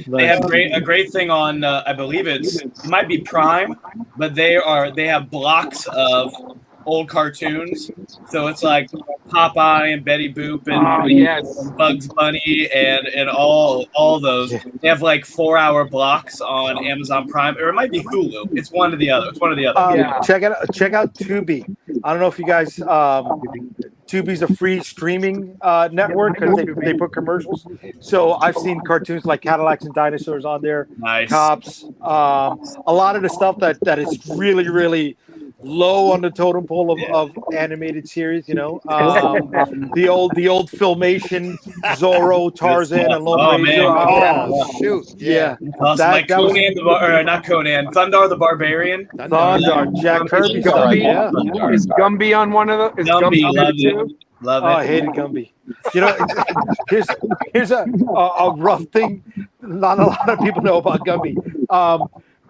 They have a great thing on I believe it might be Prime, but they have blocks of old cartoons. So it's like Popeye and Betty Boop and Bugs Bunny and all those. They have like 4-hour blocks on Amazon Prime, or it might be Hulu. It's one or the other. Check out Tubi. I don't know if you guys Tubi's a free streaming network because they put commercials. So I've seen cartoons like Cadillacs and Dinosaurs on there. Nice. Cops. A lot of the stuff that is really, really low on the totem pole of animated series, you know. The old Filmation, Zorro, Tarzan, and Lone Oh, Ranger. man. Oh, shoot. Yeah. Awesome. Like that was- Conan, not Conan, Thundar the Barbarian. Thundar, Jack Kirby stuff. Gumby. Yeah. Is Gumby on one of the? Is Gumby, Gumby love too? it. Love Oh, it. I hated Gumby. You know, here's a rough thing. Not a lot of people know about Gumby.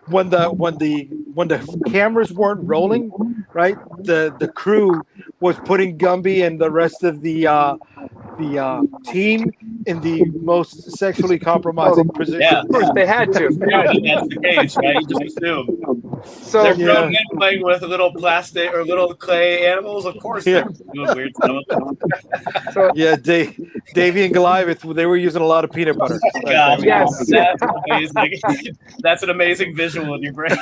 When the cameras weren't rolling, right? The crew was putting Gumby and the rest of the team in the most sexually compromising position. Yeah. Of course, they had to. Yeah, that's the case, right? You just assume. So They're Yeah. thrown in playing with little plastic or little clay animals. Of course, Yeah. they're doing weird stuff. so Yeah, Davy and Goliath, they were using a lot of peanut butter. Gosh, Yes. that's amazing. That's an amazing visual in your brain.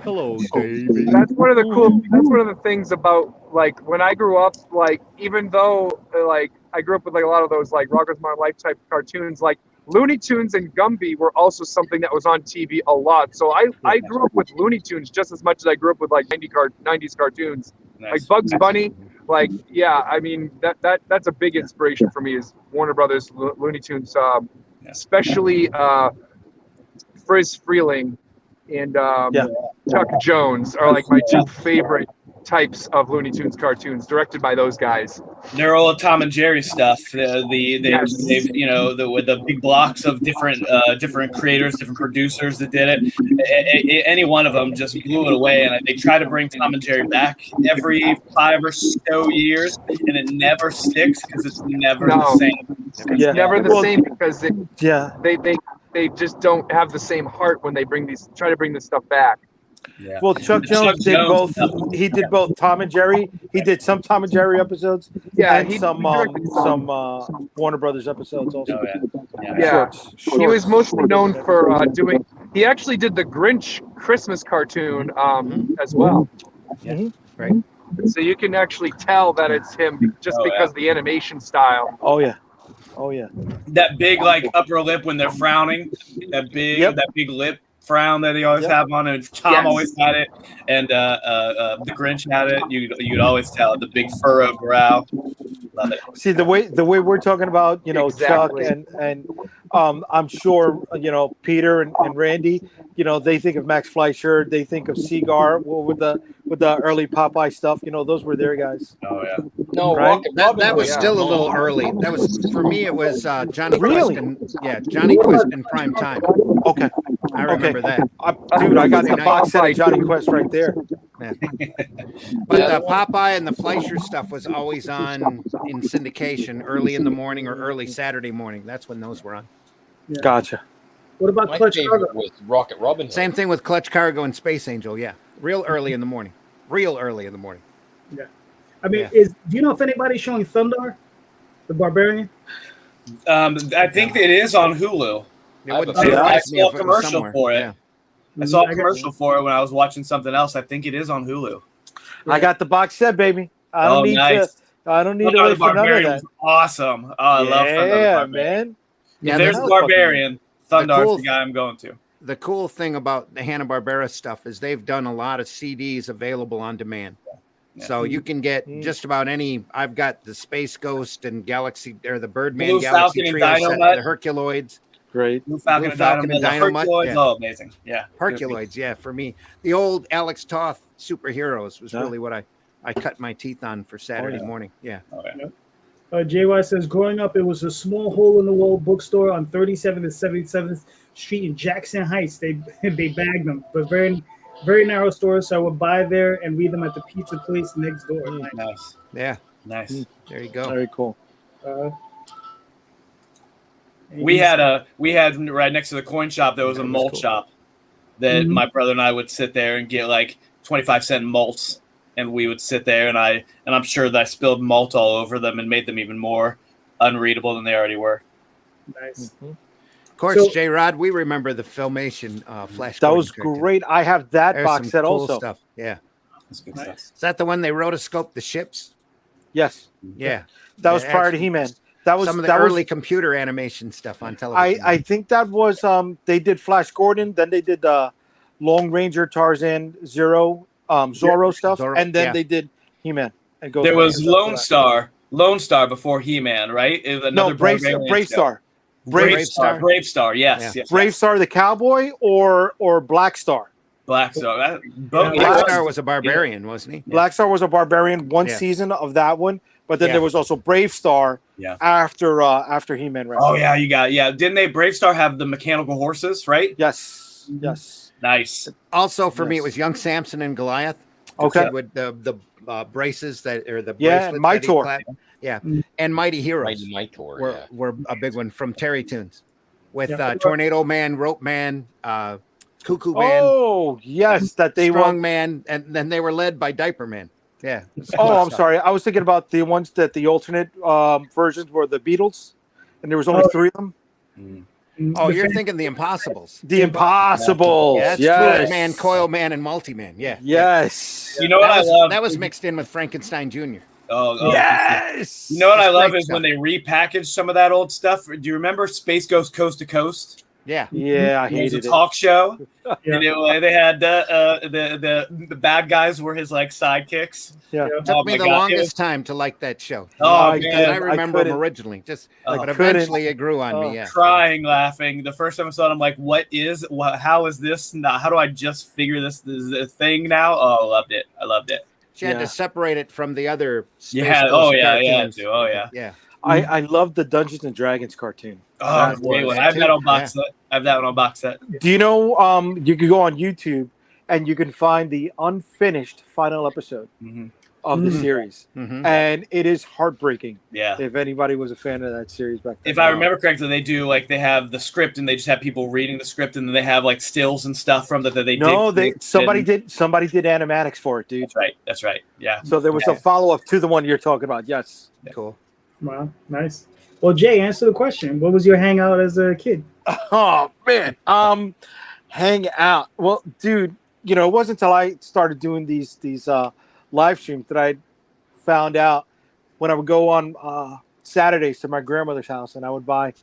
Hello, Davey. that's one of the things about like when I grew up, like even though like I grew up with like a lot of those like Rocko's Modern Life type cartoons, like Looney Tunes and Gumby were also something that was on TV a lot. So I grew up with Looney Tunes just as much as I grew up with like 90s cartoons. Like Bugs Bunny, like yeah, I mean that's a big inspiration for me is Warner Brothers Looney Tunes, especially Friz Freeling and Chuck Jones are like my two favorite types of Looney Tunes cartoons directed by those guys. They're all Tom and Jerry stuff. They've Yes. you know with the big blocks of different creators, different producers that did it. Any one of them just blew it away, and they try to bring Tom and Jerry back every 5 or so years, and it never sticks because it's never the same. Yeah. Never the same because Yeah. they just don't have the same heart when they try to bring this stuff back. Yeah. Well, Chuck Jones did both. He did both Tom and Jerry. He did some Tom and Jerry episodes, Yeah, and some Warner Brothers episodes also. Oh, yeah. Yeah. Shorts. He was mostly known for doing. He actually did the Grinch Christmas cartoon as well. Mhm. Right. So you can actually tell that it's him just because of the animation style. Oh yeah. Oh yeah. That big like upper lip when they're frowning, that big lip frown that they always have on, and Tom always had it, and the Grinch had it. You'd always tell the big furrowed brow. Love it. See the way we're talking about, you know, Exactly. Chuck and I'm sure, you know, Peter and Randy, you know, they think of Max Fleischer, they think of Seagar with the early Popeye stuff. You know, those were their guys. Oh yeah. No, Right? Rocket That Robin was was- still a little early. That was for me. It was Johnny Really? Quest. Johnny Quest in prime time. Okay, I remember that. dude, I got the Nice. box set of Johnny Quest right there. But the Popeye and the Fleischer stuff was always on in syndication early in the morning or early Saturday morning. That's when those were on. Gotcha. What about My Clutch favorite Cargo? was Rocket Robin. Same thing with Clutch Cargo and Space Angel. Yeah, real early in the morning. I mean, Yeah. do you know if anybody's showing Thundar, the Barbarian? I think it is on Hulu. It wouldn't I surprise me saw if a it was commercial somewhere. for it. Yeah. I saw I a got- commercial for it when I was watching something else. I think it is on Hulu. I got the box set, baby. I don't need nice. to. I don't need to Thundar wait the for none of Barbarian that. was awesome. Oh, I love Thundar the Yeah, Barbarian. man. Yeah, If there's that's a Barbarian, Thundar's cool the guy I'm going to. The cool thing about the Hanna-Barbera stuff is they've done a lot of CDs available on demand. Yeah. So you can get just about any. I've got the Space Ghost and Galaxy, or the Birdman Blue Galaxy Falcon and Trio set, Dynamite. the Herculoids. Great. Blue Falcon, Blue Falcon and the Dynamite, Herculoids. yeah. Oh, amazing. Yeah. Herculoids, yeah, for me. The old Alex Toth superheroes was Yeah. really what I cut my teeth on for Saturday yeah. morning. Yeah. Oh, yeah. JY says, growing up, it was a small hole-in-the-wall bookstore on 37th and 77th Street in Jackson Heights. They bagged them, but very, very narrow store, so I would buy there and read them at the pizza place next door. Nice. Yeah. Nice. There you go. Very cool. We had right next to the coin shop, there was a That was malt cool. shop that Mhm. my brother and I would sit there and get like 25-cent malts, and we would sit there, and I'm sure that I spilled malt all over them and made them even more unreadable than they already were. Nice. Of course, So- J-Rod, we remember the Filmation Flash. That Gordon was cartoon. great. I have that There's box some set cool also. stuff. Yeah. That's good Nice. stuff. Is that the one they rotoscoped the ships? Yes, Yeah. that was Yeah, prior to actually, He-Man. That was some of the that early was. computer animation stuff on television. I think that was they did Flash Gordon, then they did Lone Ranger, Tarzan, Zero, Zorro stuff, Zorro, and then yeah. they did He-Man and There was Ghostbusters. Lone Star before He-Man, right? It was No, another Barbarian Brave show. Star. Brave Star. Brave Star, yes, Yeah. yes, Brave yes. Star the cowboy or Black Star. Black Star. Yeah, Black Black- Star was a barbarian, wasn't he? Black Star was a barbarian, one Yeah. season of that one, but then Yeah. there was also Brave Star Yeah. after He-Man. Oh yeah, Didn't they Brave Star have the mechanical horses, right? Yes. Yes. Nice. Also, for me, Yes. it was Young Samson and Goliath. The Okay. kid with the braces that or the Yeah, bracelets that he Mytor. clapped. Yeah, Mm. and Mighty Heroes Mighty Mytor, were, yeah. were a big one from Terry Toons with Yeah. Tornado Man, Rope Man, Cuckoo Man, Oh yes, that they Strong were. Man, and then they were led by Diaper Man. Yeah. Oh, I'm sorry. I was thinking about the ones that the alternate versions were the Beatles, and there was only Oh. 3 of them. Oh, The you're fan- thinking the Impossibles. The Impossibles. Yeah, that's yes. Fluid Man, Coil Man, and Multi Man. Yeah. Yes. You know what that I was, love? That was mixed in with Frankenstein Jr. Oh, Yes. You know what I It's love great is stuff. when they repackage some of that old stuff. Do you remember Space Ghost Coast to Coast? Yeah. Yeah, I It was a hated it. talk show. Yeah. And they had the bad guys were his like sidekicks. Yeah. It took Oh me my the God. longest time to like that show. Oh, because man. I remember couldn't. them originally. I But couldn't. eventually it grew on Oh. me. Yeah. Crying, laughing. The first time I saw it, I'm like, how is this? How do I just figure this is a thing now? Oh, I loved it. I loved it. She had Yeah. to separate it from the other. Space Yeah. Ghost Oh, yeah. cartoons. Yeah. Oh, yeah. Yeah. I loved the Dungeons and Dragons cartoon. Oh, That great was- one. I have that too. on box set. I have that one on box set. Do you know? You can go on YouTube and you can find the unfinished final episode Mm-hmm. of the Mhm. series, Mhm. and it is heartbreaking. Yeah. If anybody was a fan of that series back then, If I remember correctly, they have the script and they just have people reading the script and then they have like stills and stuff from that they no, did. somebody did animatics for it, dude. That's right. That's right. Yeah. So there was a follow up to the one you're talking about. Yes. Cool. Wow, nice. Well, Jay, answer the question. What was your hangout as a kid? Oh man, hang out. Well, dude, it wasn't until I started doing these live streams that I found out when I would go on Saturdays to my grandmother's house and I would buy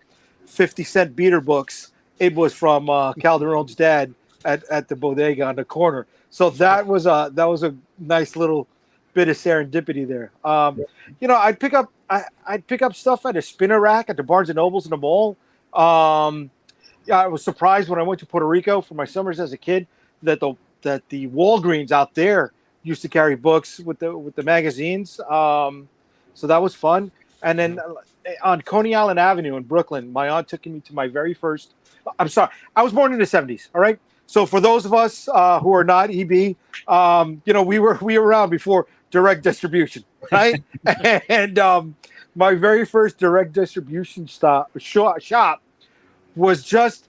50-cent beater books. It was from Calderon's dad at the bodega on the corner. So that was a nice little bit of serendipity there. I'd pick up stuff at a spinner rack at the Barnes and Nobles in the mall. I was surprised when I went to Puerto Rico for my summers as a kid that the Walgreens out there used to carry books with the magazines. So that was fun. And then on Coney Island Avenue in Brooklyn, my aunt took me to my very first. I'm sorry, I was born in the 70s. All right. So for those of us who are not EB, we were around before direct distribution, right? And my very first direct distribution shop was just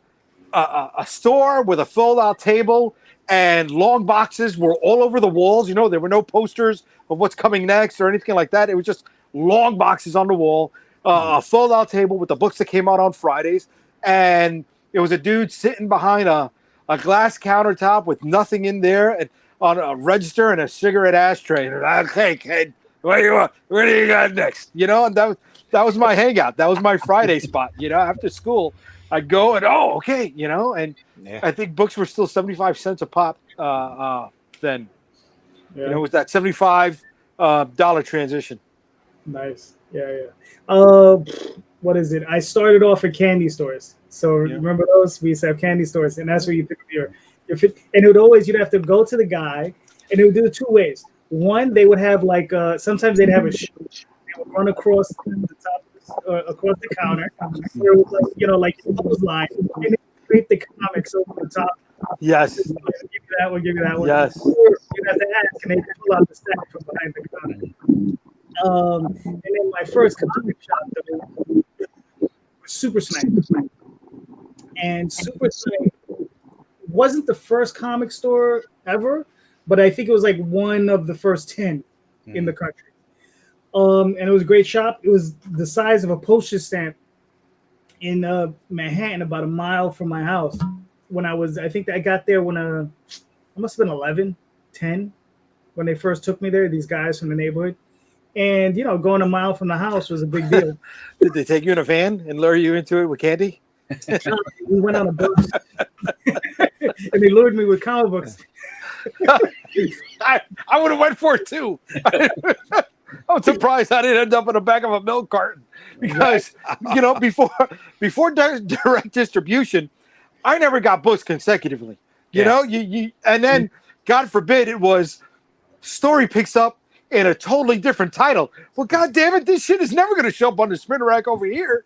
a store with a fold-out table, and long boxes were all over the walls. There were no posters of what's coming next or anything like that. It was just long boxes on the wall, a fold-out table with the books that came out on Fridays, and it was a dude sitting behind a glass countertop with nothing in there, and on a register and a cigarette ashtray. And hey, kid, what do you got next? And that was my hangout. That was my Friday spot. After school, I'd go and okay, and Yeah. I think books were still 75 cents a pop then. Yeah. It was that $75 transition. Nice. Yeah. What is it? I started off at candy stores. So remember those? We used to have candy stores, and that's where you pick up your fit. And you'd have to go to the guy, and it would do it 2 ways. One, they would have sometimes they'd have a shoe. They would run across the top, across the counter. Where it was like clothes line, and they scrape the comics over the top. Yes. Give you that one. Give you that one. Yes. Or you'd have to ask, and they pull out the stack from behind the counter. And then my first comic shop though, was Super Snipe. And Super Snipe wasn't the first comic store ever, but I think it was like one of the first 10 in the country. And it was a great shop. It was the size of a postage stamp in Manhattan, about a mile from my house. I think I got there when I must have been 11, 10. when they first took me there. These guys from the neighborhood, and going a mile from the house was a big deal. Did they take you in a van and lure you into it with candy? We went on a bus, and they lured me with comic books. I would have went for it too. I'm surprised I didn't end up in the back of a milk carton because before direct distribution, I never got books consecutively. You and then God forbid it was story picks up in a totally different title. Well, God damn it, this shit is never going to show up on the spinner rack over here.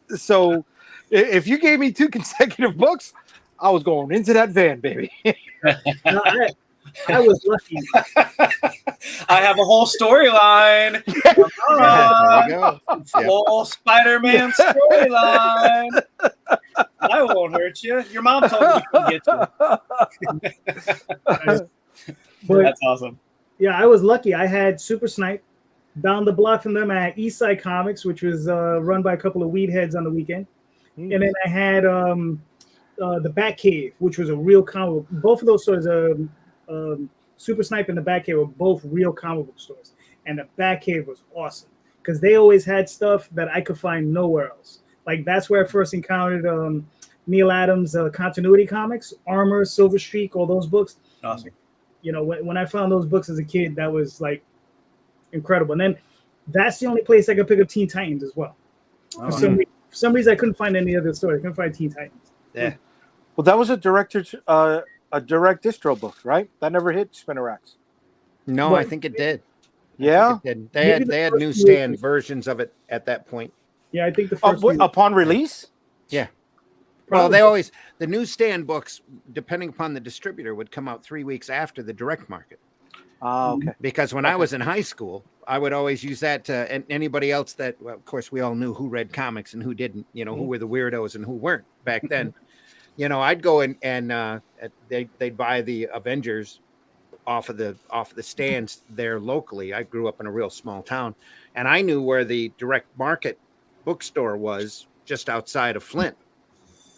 So if you gave me 2 consecutive books, I was going into that van, baby. I was lucky. I have a whole storyline. There you go. Whole Spider-Man storyline. I won't hurt you. Your mom told me you couldn't get you. That's awesome. Yeah, I was lucky. I had Super Snipe. Down the block from them, I had Eastside Comics, which was run by a couple of weed heads on the weekend. And then I had the Batcave, which was a real comic book. Both of those stores, Super Snipe and the Batcave, were both real comic book stores. And the Batcave was awesome because they always had stuff that I could find nowhere else. Like, that's where I first encountered Neil Adams' continuity comics, Armor, Silver Streak, all those books. Awesome. When I found those books as a kid, that was like incredible. And then that's the only place I could pick up Teen Titans as well. For some reason, I couldn't find any other story. I couldn't find Teen Titans. Yeah. Well, that was a direct distro book, right? That never hit spinner racks. No, But- I think it did. Yeah. They had newsstand versions of it at that point. Yeah, I think the first one. Upon release. Yeah. Probably. Well, the newsstand books, depending upon the distributor, would come out 3 weeks after the direct market. Okay. Because when I was in high school, I would always use that to, and anybody else that, well, of course, we all knew who read comics and who didn't, who were the weirdos and who weren't back then. I'd go in and they'd buy the Avengers off of the stands there locally. I grew up in a real small town, and I knew where the direct market bookstore was just outside of Flint.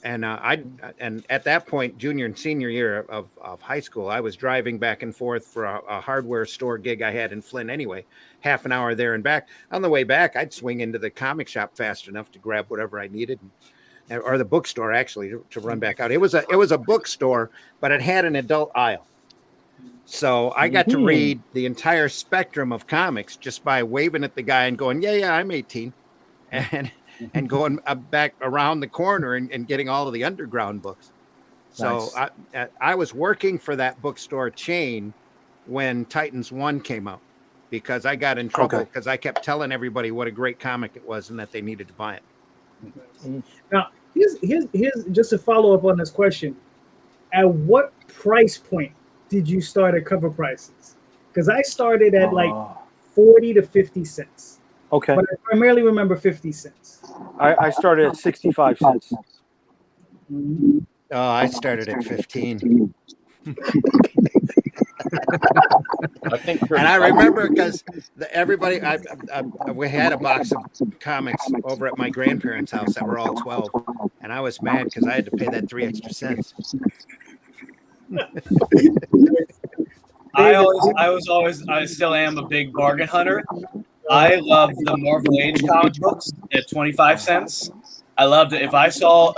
And and at that point, junior and senior year of high school, I was driving back and forth for a hardware store gig I had in Flint anyway, half an hour there and back. On the way back, I'd swing into the comic shop fast enough to grab whatever I needed, or the bookstore actually to run back out. It was a bookstore, but it had an adult aisle. So I got to read the entire spectrum of comics just by waving at the guy and going, yeah, I'm 18. And going back around the corner and getting all of the underground books. So nice. I was working for that bookstore chain when Titans 1 came out because I got in trouble because I kept telling everybody what a great comic it was and that they needed to buy it. Now, here's just to follow up on this question. At what price point did you start at cover prices? Because I started at like 40 to 50 cents. Okay. But I primarily remember 50 cents. I started at 65 cents. Oh, I started at 15. I think and I remember because everybody, we had a box of comics over at my grandparents' house that were all 12, and I was mad because I had to pay that 3 extra cents. I still am a big bargain hunter. I love the Marvel Age comic books at 25 cents. I loved it. If I saw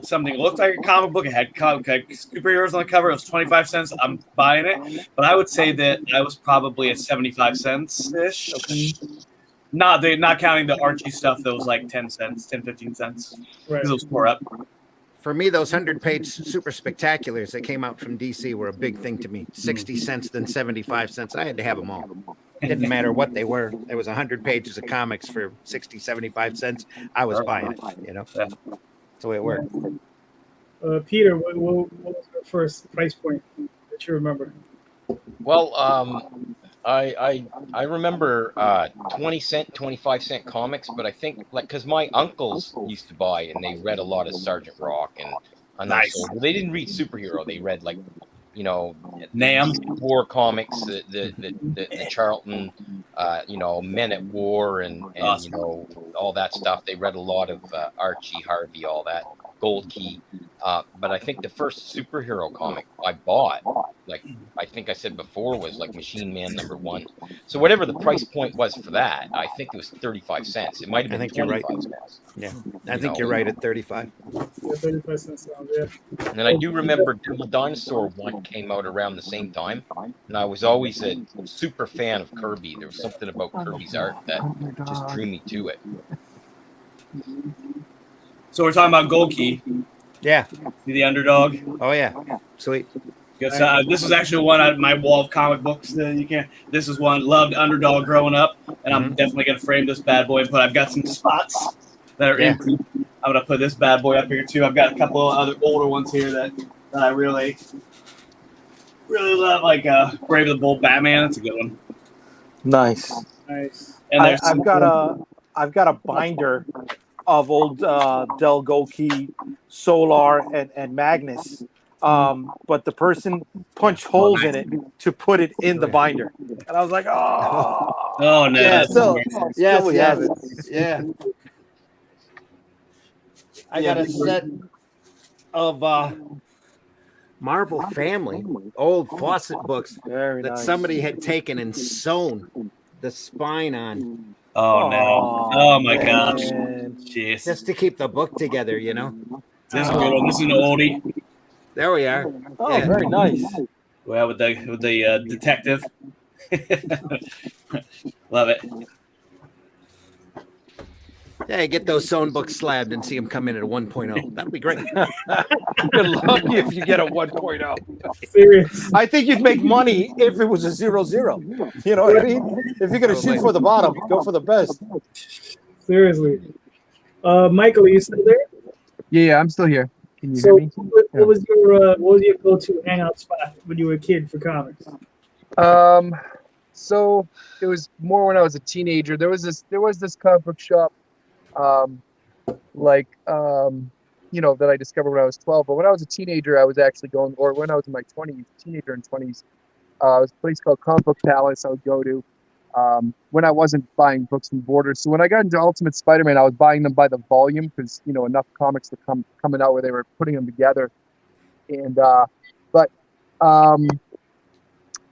something that looked like a comic book, it had superheroes on the cover, it was 25 cents, I'm buying it. But I would say that I was probably at 75 cents-ish. Not counting the Archie stuff that was like 10 cents, 10, 15 cents. Right. Those pour up. For me, those 100-page super spectaculars that came out from DC were a big thing to me. 60 cents, then 75 cents. I had to have them all. It didn't matter what they were. There was 100 pages of comics for 60, 75 cents. I was buying it, That's the way it worked. Peter, what was the first price point that you remember? Well, I remember 20 cent, 25 cent comics, but I think because my uncles used to buy and they read a lot of Sergeant Rock and nice. They didn't read superhero. They read like, Nam war comics, the Charlton, Men at War and awesome. all that stuff. They read a lot of Archie, Harvey, all that, Gold Key. But I think the first superhero comic I bought, like I think I said before, was like Machine Man #1. So whatever the price point was for that, I think it was 35 cents. It might have I been think you're right. 25 cents. Yeah, I think you're right at 35. Yeah, 30% sounds, yeah. And then I do remember Devil Dinosaur 1 came out around the same time, and I was always a super fan of Kirby. There was something about Kirby's art that just drew me to it. So we're talking about Goki, Yeah. the underdog. Oh yeah. Sweet. Yes, this is actually one on my wall of comic books that you can. This is one loved underdog growing up, and I'm definitely gonna frame this bad boy. But I've got some spots that are empty. I'm gonna put this bad boy up here too. I've got a couple of other older ones here that I really love, like Brave the Bold Batman. That's a good one. Nice. Nice. And there's I've got a binder of old Del Goki, Solar, and Magnus. But the person punched holes in it to put it in the binder, and I was like, "Oh, no, yeah." So Yes, we have it. Yeah. I got a set of Marvel Family old Fawcett books Very that nice. somebody had taken and sewn the spine on oh no! Oh my gosh! Man. Jeez, just to keep the book together, you know. this is a good one. This is an oldie. There we are. Oh, Yeah. very nice. Well, with the detective. Love it. Yeah, get those sewn books slabbed and see them come in at a 1.0. That'd be great. You're lucky if you get a 1.0. Serious. I think you'd make money if it was a 0.0. You know what I mean? If you're gonna shoot for the bottom, go for the best. Seriously. Michael, are you still there? Yeah, I'm still here. Can you So, hear me? what was your go-to hangout spot when you were a kid for comics? So it was more when I was a teenager. There was this comic book shop, that I discovered when I was 12. But when I was a teenager, I was actually going, or when I was in my 20s, teenager and 20s, it was a place called Comicbook Palace I would go to when I wasn't buying books from Borders. So when I got into Ultimate Spider-Man, I was buying them by the volume because, enough comics were coming out where they were putting them together. And,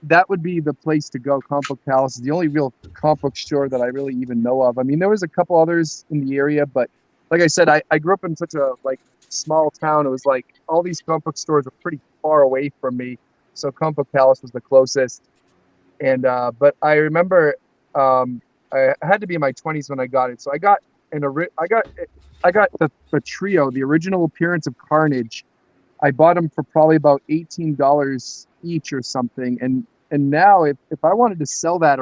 that would be the place to go. Comic Book Palace is the only real comic book store that I really even know of. I mean, there was a couple others in the area, but like I said, I grew up in such a small town. It was like all these comic book stores were pretty far away from me. So Comic Book Palace was the closest. And but I remember I had to be in my 20s when I got it. So I got the trio, the original appearance of Carnage. I bought them for probably about $18 each or something. And now if I wanted to sell that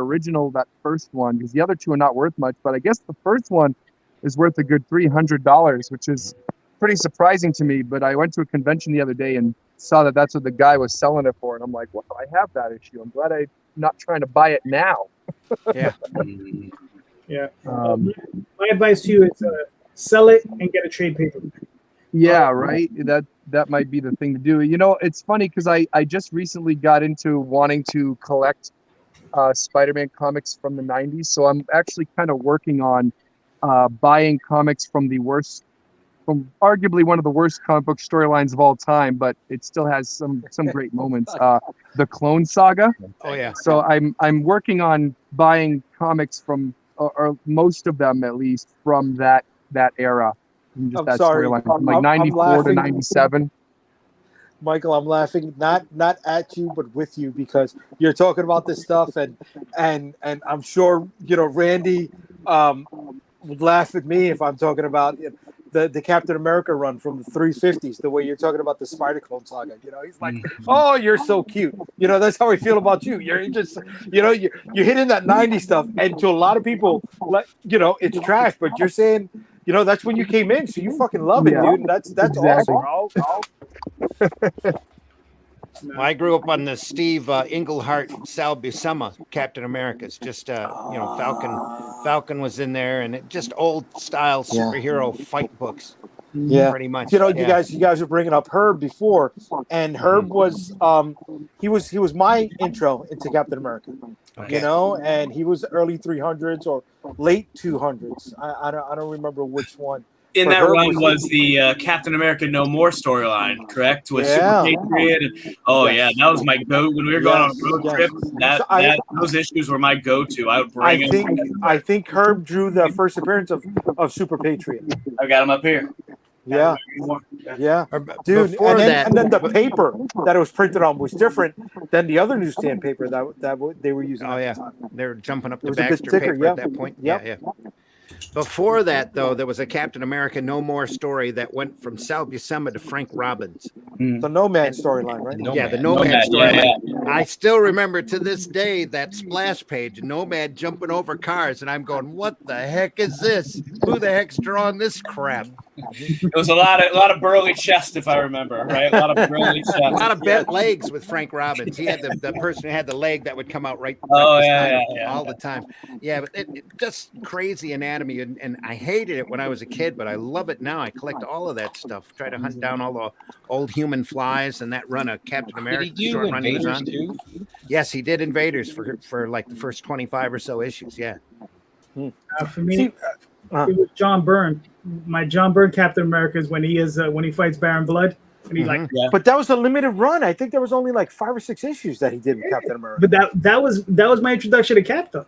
first one, because the other two are not worth much, but I guess the first one is worth a good $300, which is pretty surprising to me. But I went to a convention the other day and saw that that's what the guy was selling it for. And I'm like, well, I have that issue. I'm glad I'm not trying to buy it now. Yeah. Yeah. My advice to you is sell it and get a trade paperback. Yeah, right. That might be the thing to do. It's funny because I just recently got into wanting to collect Spider-Man comics from the 90s. So I'm actually kind of working on buying comics from arguably one of the worst comic book storylines of all time, but it still has some great moments. The Clone Saga. Oh yeah. So I'm working on buying comics from, or most of them at least, from that era. Just I'm that sorry. storyline from I'm 94 to laughing. 97. Michael, I'm laughing not at you but with you because you're talking about this stuff and I'm sure Randy would laugh at me if I'm talking about the Captain America run from the 350s, the way you're talking about the Spider-Clone saga. He's like, oh, you're so cute. That's how I feel about you. You're just, you're hitting that 90s stuff, and to a lot of people, it's trash. But you're saying, that's when you came in, so you fucking love it, dude. And that's Exactly. awesome, bro. I grew up on the Steve Englehart, Sal Buscema Captain Americas. Just Falcon was in there, and just old style superhero fight books. Yeah, pretty much. You guys were bringing up Herb before, and Herb was he was my intro into Captain America. Okay. And he was early 300s or late 200s. I don't remember which one, In But that Herb run was- was the Captain America No More storyline, correct? With Yeah. Super Patriot. And, oh, Yes. yeah, that was my go when we were going on Yes, road yes. trips. So I- Those issues were my go-to. I would bring them. I think Herb drew the first appearance of Super Patriot. I got them up here. Yeah, yeah, Or dude. before And then, that, and then the paper that it was printed on was different than the other newsstand paper that they were using. oh at yeah, the time. they're jumping up It to was a bit Baxter thicker, paper yeah. at that point. Yep. Yeah, yeah. Before that, though, there was a Captain America No More story that went from Sal Buscema to Frank Robbins. The Nomad storyline, right? Yeah, the Nomad. Nomad story. Yeah. I still remember to this day that splash page, Nomad jumping over cars, and I'm going, "What the heck is this? Who the heck's drawing this crap?" It was a lot of burly chest, if I remember, right? A lot of burly chest. A lot of bent legs with Frank Robbins. He had the person who had the leg that would come out right Oh, beside yeah, him yeah. all the time. Yeah, but it just crazy anatomy, and I hated it when I was a kid, but I love it now. I collect all of that stuff. Try to hunt down all the old human flies and that run of Captain Did America. he do short run he was Invaders on. too? Yes, he did Invaders for like the first 25 or so issues. Yeah. For me, See, it was John Byrne. My John Byrne Captain America is when he fights Baron Blood, and he like. Yeah. But that was a limited run. I think there was only like 5 or 6 issues that he did with Captain America. But that was my introduction to Cap though.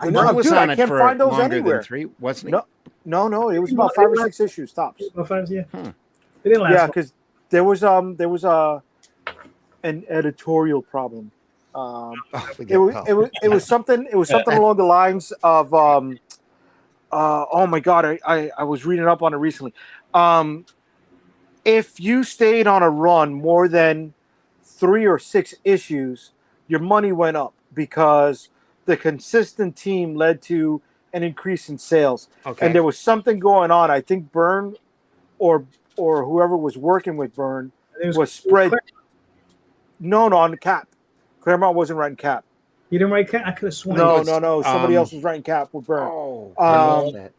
I know, He was dude. on I it can't for find those longer anywhere. than 3, wasn't he? No, no. It was about 5 or 6 issues tops. Well, yeah. Hmm. It didn't last. Yeah, long. because there was an editorial problem. Oh, we It get was, Paul. it was something along the lines of oh my god, I was reading up on it recently. If you stayed on a run more than 3 or 6 issues, your money went up because the consistent team led to an increase in sales. Okay. And there was something going on. I think Byrne or whoever was working with Byrne It was spread. No, on the Cap. Claremont wasn't writing Cap. You didn't write Cap. I could have sworn. No, was, no. Somebody um, else was writing Cap with Byrne. Oh, Um, that.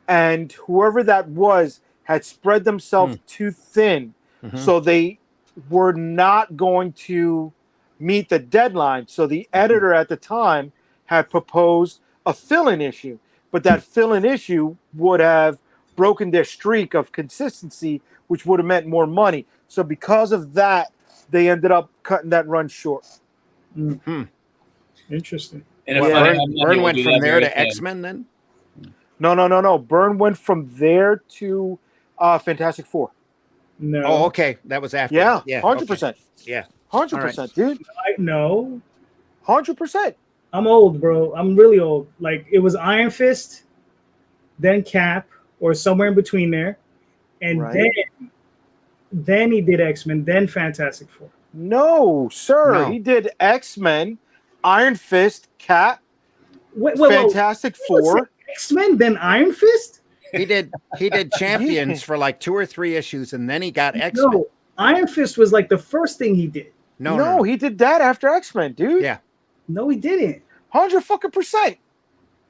And whoever that was had spread themselves too thin, Mhm. so they were not going to meet the deadline. So the editor at the time had proposed a fill-in issue, but that fill-in issue would have broken their streak of consistency, which would have meant more money. So because of that, they ended up cutting that run short. Interesting. And if Well, I- Byrne, I'm not Byrne able went to do from that there very to thin. X-Men then? No. Byrne went from there to Fantastic Four. No. Oh, okay. That was after. Yeah, Yeah. 100%. Yeah. 100%, dude. No. 100%. I'm old, bro. I'm really old. Like it was Iron Fist, then Cap, or somewhere in between there, and Right. then he did X-Men, then Fantastic Four. No, sir. No. He did X-Men, Iron Fist, Cat, Wait, Fantastic Four. X-Men, then Iron Fist? He did Champions for like 2 or 3 issues, and then he got X-Men. No, Iron Fist was like the first thing he did. No. He did that after X-Men, dude. Yeah. No, he didn't. 100%.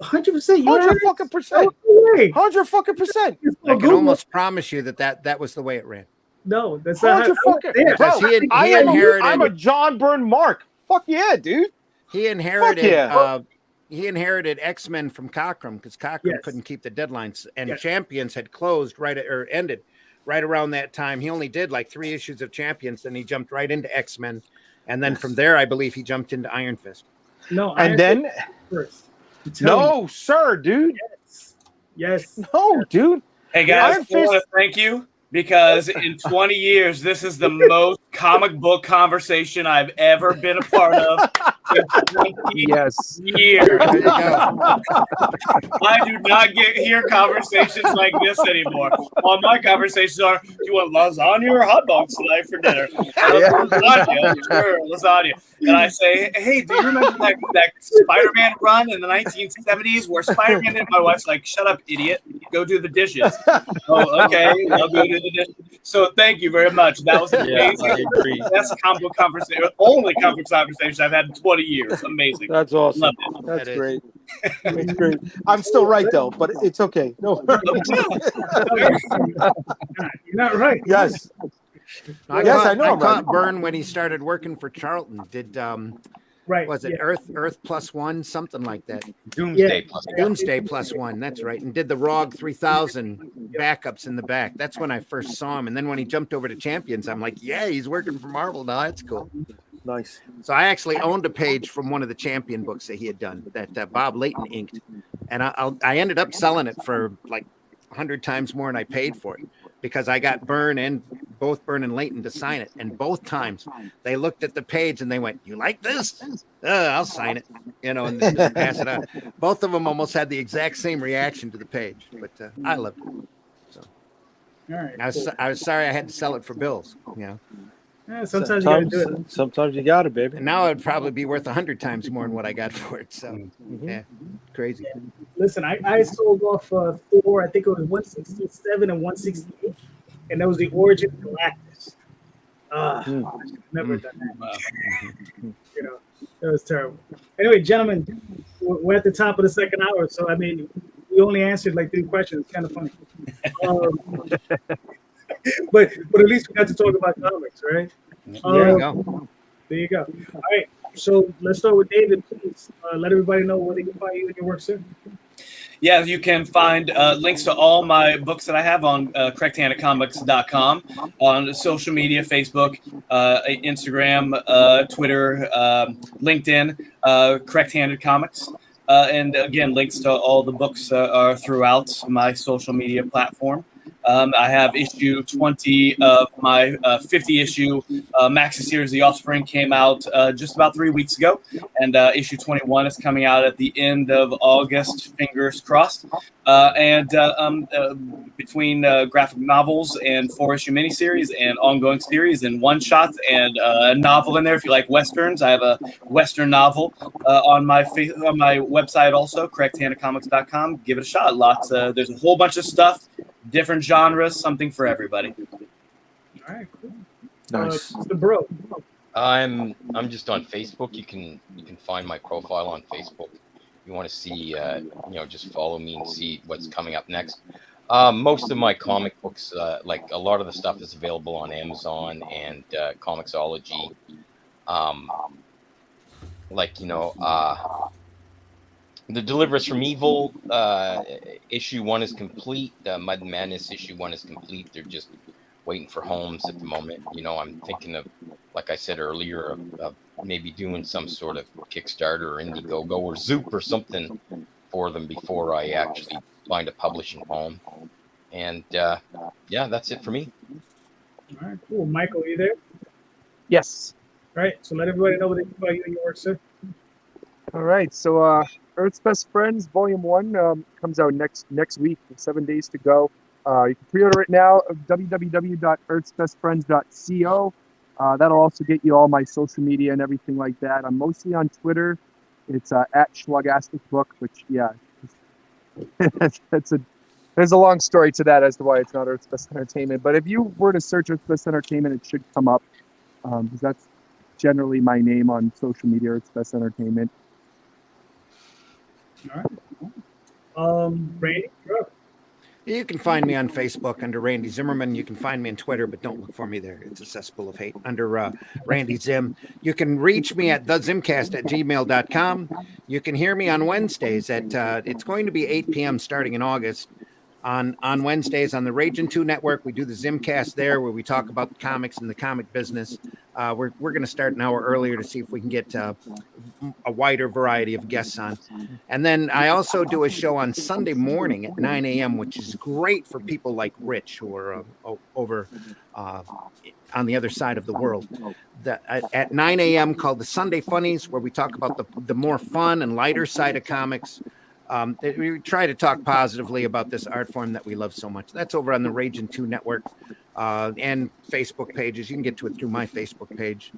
100%. You 100%. Hey, 100%. I can almost promise you that was the way it ran. No, that's not. 100%. Yeah, Because Bro, he inherited. I'm a John Byrne Mark. Fuck yeah, dude. He inherited. yeah. He inherited X-Men from Cockrum because Cockrum Yes. couldn't keep the deadlines, and Yes. Champions had closed ended right around that time. He only did like 3 issues of Champions, then he jumped right into X-Men, and then from there, I believe he jumped into Iron Fist. No, And then, first. I'm telling no, sir, dude. you. Yes. No, dude. Hey guys, Iron I want Fist- to thank you because in 20 years, this is the most comic book conversation I've ever been a part of. In 20 Yes. years. There you go. I do not hear conversations like this anymore. All my conversations are, do you want lasagna or hot dogs tonight for dinner? Lasagna, sure, lasagna. And I say, hey, do you remember that Spider-Man run in the 1970s where Spider-Man and my wife's like, shut up, idiot, go do the dishes. Oh, okay, I'll go do the dishes. So thank you very much. That was amazing. Best comic book conversation, only comic book conversation I've had in 20 years. Amazing. That's awesome. Love it. That's That is. great. That's great. I'm still right though, but it's okay. No. You're not right. Yes. I Yes, caught, I know, I caught right? Byrne when he started working for Charlton. Right. Was it yeah. Earth plus one, something like that? Doomsday plus Doomsday plus one. That's right. And did the ROG 3000 backups in the back. That's when I first saw him. And then when he jumped over to Champions, I'm like, yeah, he's working for Marvel now. That's cool. Nice. So I actually owned a page from one of the Champion books that he had done that Bob Layton inked, and I ended up selling it for like 100 times more than I paid for it, because I got both Byrne and Layton to sign it, and both times they looked at the page and they went, "You like this? I'll sign it," and just pass it on. Both of them almost had the exact same reaction to the page, but I loved it. So All right. I was sorry I had to sell it for bills, Yeah, sometimes you gotta do it. Sometimes you got it, baby. And now it'd probably be worth 100 times more than what I got for it. So, yeah, crazy. Yeah. Listen, I sold off Thor. I think it was 167 and 168, and that was the Origin of Galactus. I should have never done that. That was terrible. Anyway, gentlemen, we're at the top of the second hour, so I mean, we only answered like 3 questions. It's kind of funny. But at least we got to talk about comics, right? There you go. There you go. All right. So let's start with David. Please let everybody know where they can find you and your work, sir. Yeah, you can find links to all my books that I have on correcthandedcomics.com, on social media, Facebook, Instagram, Twitter, LinkedIn, Correct Handed Comics. And again, links to all the books are throughout my social media platform. I have issue 20 of my 50-issue maxi series, The Offspring, came out just about 3 weeks ago, and issue 21 is coming out at the end of August, fingers crossed. And between graphic novels and 4-issue miniseries and ongoing series and one-shots and a novel in there, if you like westerns, I have a western novel on my website also, correcthandedcomics.com. Give it a shot. There's a whole bunch of stuff. Different genres, something for everybody. All right, cool. Nice. The Breau. I'm just on Facebook. You can find my profile on Facebook. If you want to see, just follow me and see what's coming up next. Most of my comic books, like a lot of the stuff, is available on Amazon and Comixology. The Deliver Us from Evil issue 1 is complete. Mud and Madness issue 1 is complete. They're just waiting for homes at the moment. I'm thinking of, like I said earlier, of maybe doing some sort of Kickstarter or Indiegogo or Zoop or something for them before I actually find a publishing home. And that's it for me. All right, cool. Michael, are you there? Yes. All right, so let everybody know what they can find you and your work, sir. All right. So Earth's Best Friends Volume 1 comes out next week. 7 days to go. You can pre-order it now at www.earthsbestfriends.co. That'll also get you all my social media and everything like that. I'm mostly on Twitter. It's at Schlogastic Book, which, there's a long story to that as to why it's not Earth's Best Entertainment. But if you were to search Earth's Best Entertainment, it should come up, because that's generally my name on social media, Earth's Best Entertainment. All right. Randy, you're up. You can find me on Facebook under Randy Zimmerman. You can find me on Twitter, but don't look for me there. It's a cesspool of hate under Randy Zim. You can reach me at thezimcast@gmail.com. You can hear me on Wednesdays it's going to be 8 p.m. starting in August. On Wednesdays on the Raging 2 Network, we do the Zimcast there, where we talk about the comics and the comic business. We're going to start an hour earlier to see if we can get a wider variety of guests on. And then I also do a show on Sunday morning at 9 a.m., which is great for people like Rich, who are over on the other side of the world. At 9 a.m. called the Sunday Funnies, where we talk about the more fun and lighter side of comics. We try to talk positively about this art form that we love so much. That's over on the Raging 2 Network and Facebook pages. You can get to it through my Facebook page.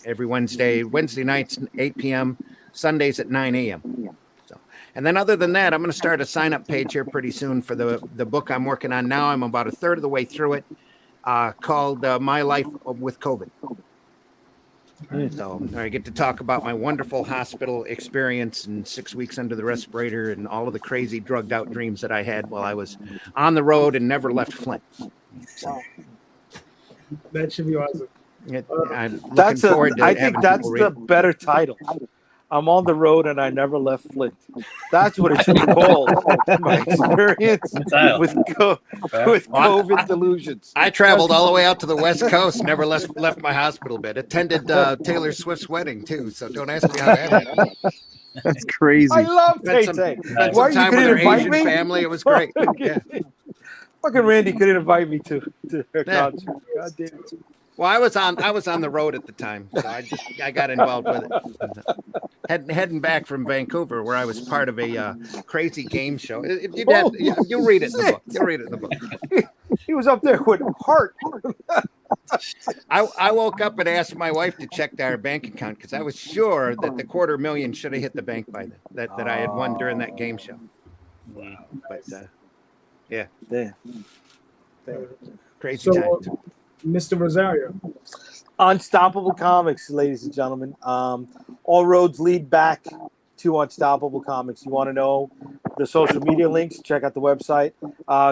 Every Wednesday nights, 8 p.m., Sundays at 9 a.m. So, and then other than that, I'm going to start a sign-up page here pretty soon for the book I'm working on now. I'm about a third of the way through it, called My Life with COVID. So I get to talk about my wonderful hospital experience and 6 weeks under the respirator and all of the crazy drugged out dreams that I had while I was on the road and never left Flint. So. That should be awesome. I'm looking That's a. forward to I having think that's people read the better title. I'm on the road and I never left Flint. That's what it should be called. My experience with COVID delusions. I traveled all the way out to the West Coast, never left my hospital bed. Attended Taylor Swift's wedding too, so don't ask me how that happened. That's crazy. I love Tay Spent Tay. some Why you time with couldn't her invite Asian me? family. It was great. Yeah. Fucking Randy couldn't invite me to her Yeah. concert. God damn it. Well, I was on the road at the time, so I got involved with it. Heading back from Vancouver, where I was part of a crazy game show. You'll read it in the book. You'll read it in the book. He was up there with heart. I woke up and asked my wife to check our bank account because I was sure that the $250,000 should have hit the bank by then. That I had won during that game show. Wow. But yeah, Damn. crazy So, time. Mr. Rosario. Unstoppable Comics, ladies and gentlemen. All roads lead back to Unstoppable Comics. You want to know the social media links? Check out the website.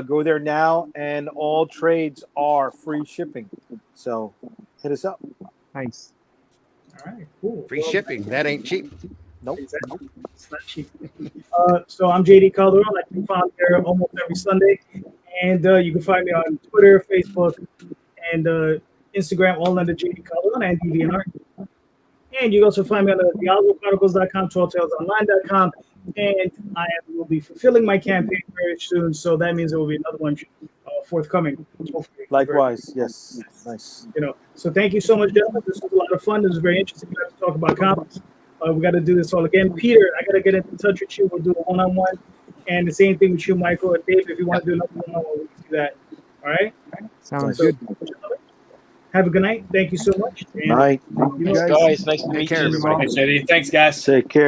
Go there now, and all trades are free shipping. So hit us up. Nice. All right, cool. Free shipping. That ain't cheap. Nope. Exactly. It's not cheap. So I'm JD Calderon. I can be found here almost every Sunday. And you can find me on Twitter, Facebook, and Instagram, all under JD Calderon and DeviantArt. And you can also find me on DiabloChronicles.com, TallTalesOnline.com. And I will be fulfilling my campaign very soon. So that means there will be another one forthcoming. Hopefully. Likewise. Yes. Nice. So thank you so much, gentlemen. This was a lot of fun. This was very interesting to talk about comics. We got to do this all again. Peter, I got to get in touch with you. We'll do a one-on-one. And the same thing with you, Michael, and Dave. If you want to do another one-on-one, we can do that. All right? Sounds So, good. have a good night. Thank you so much. And Night. Thanks, guys. Nice to meet care, you. everybody. Thanks, JD. Thanks, guys. Take care.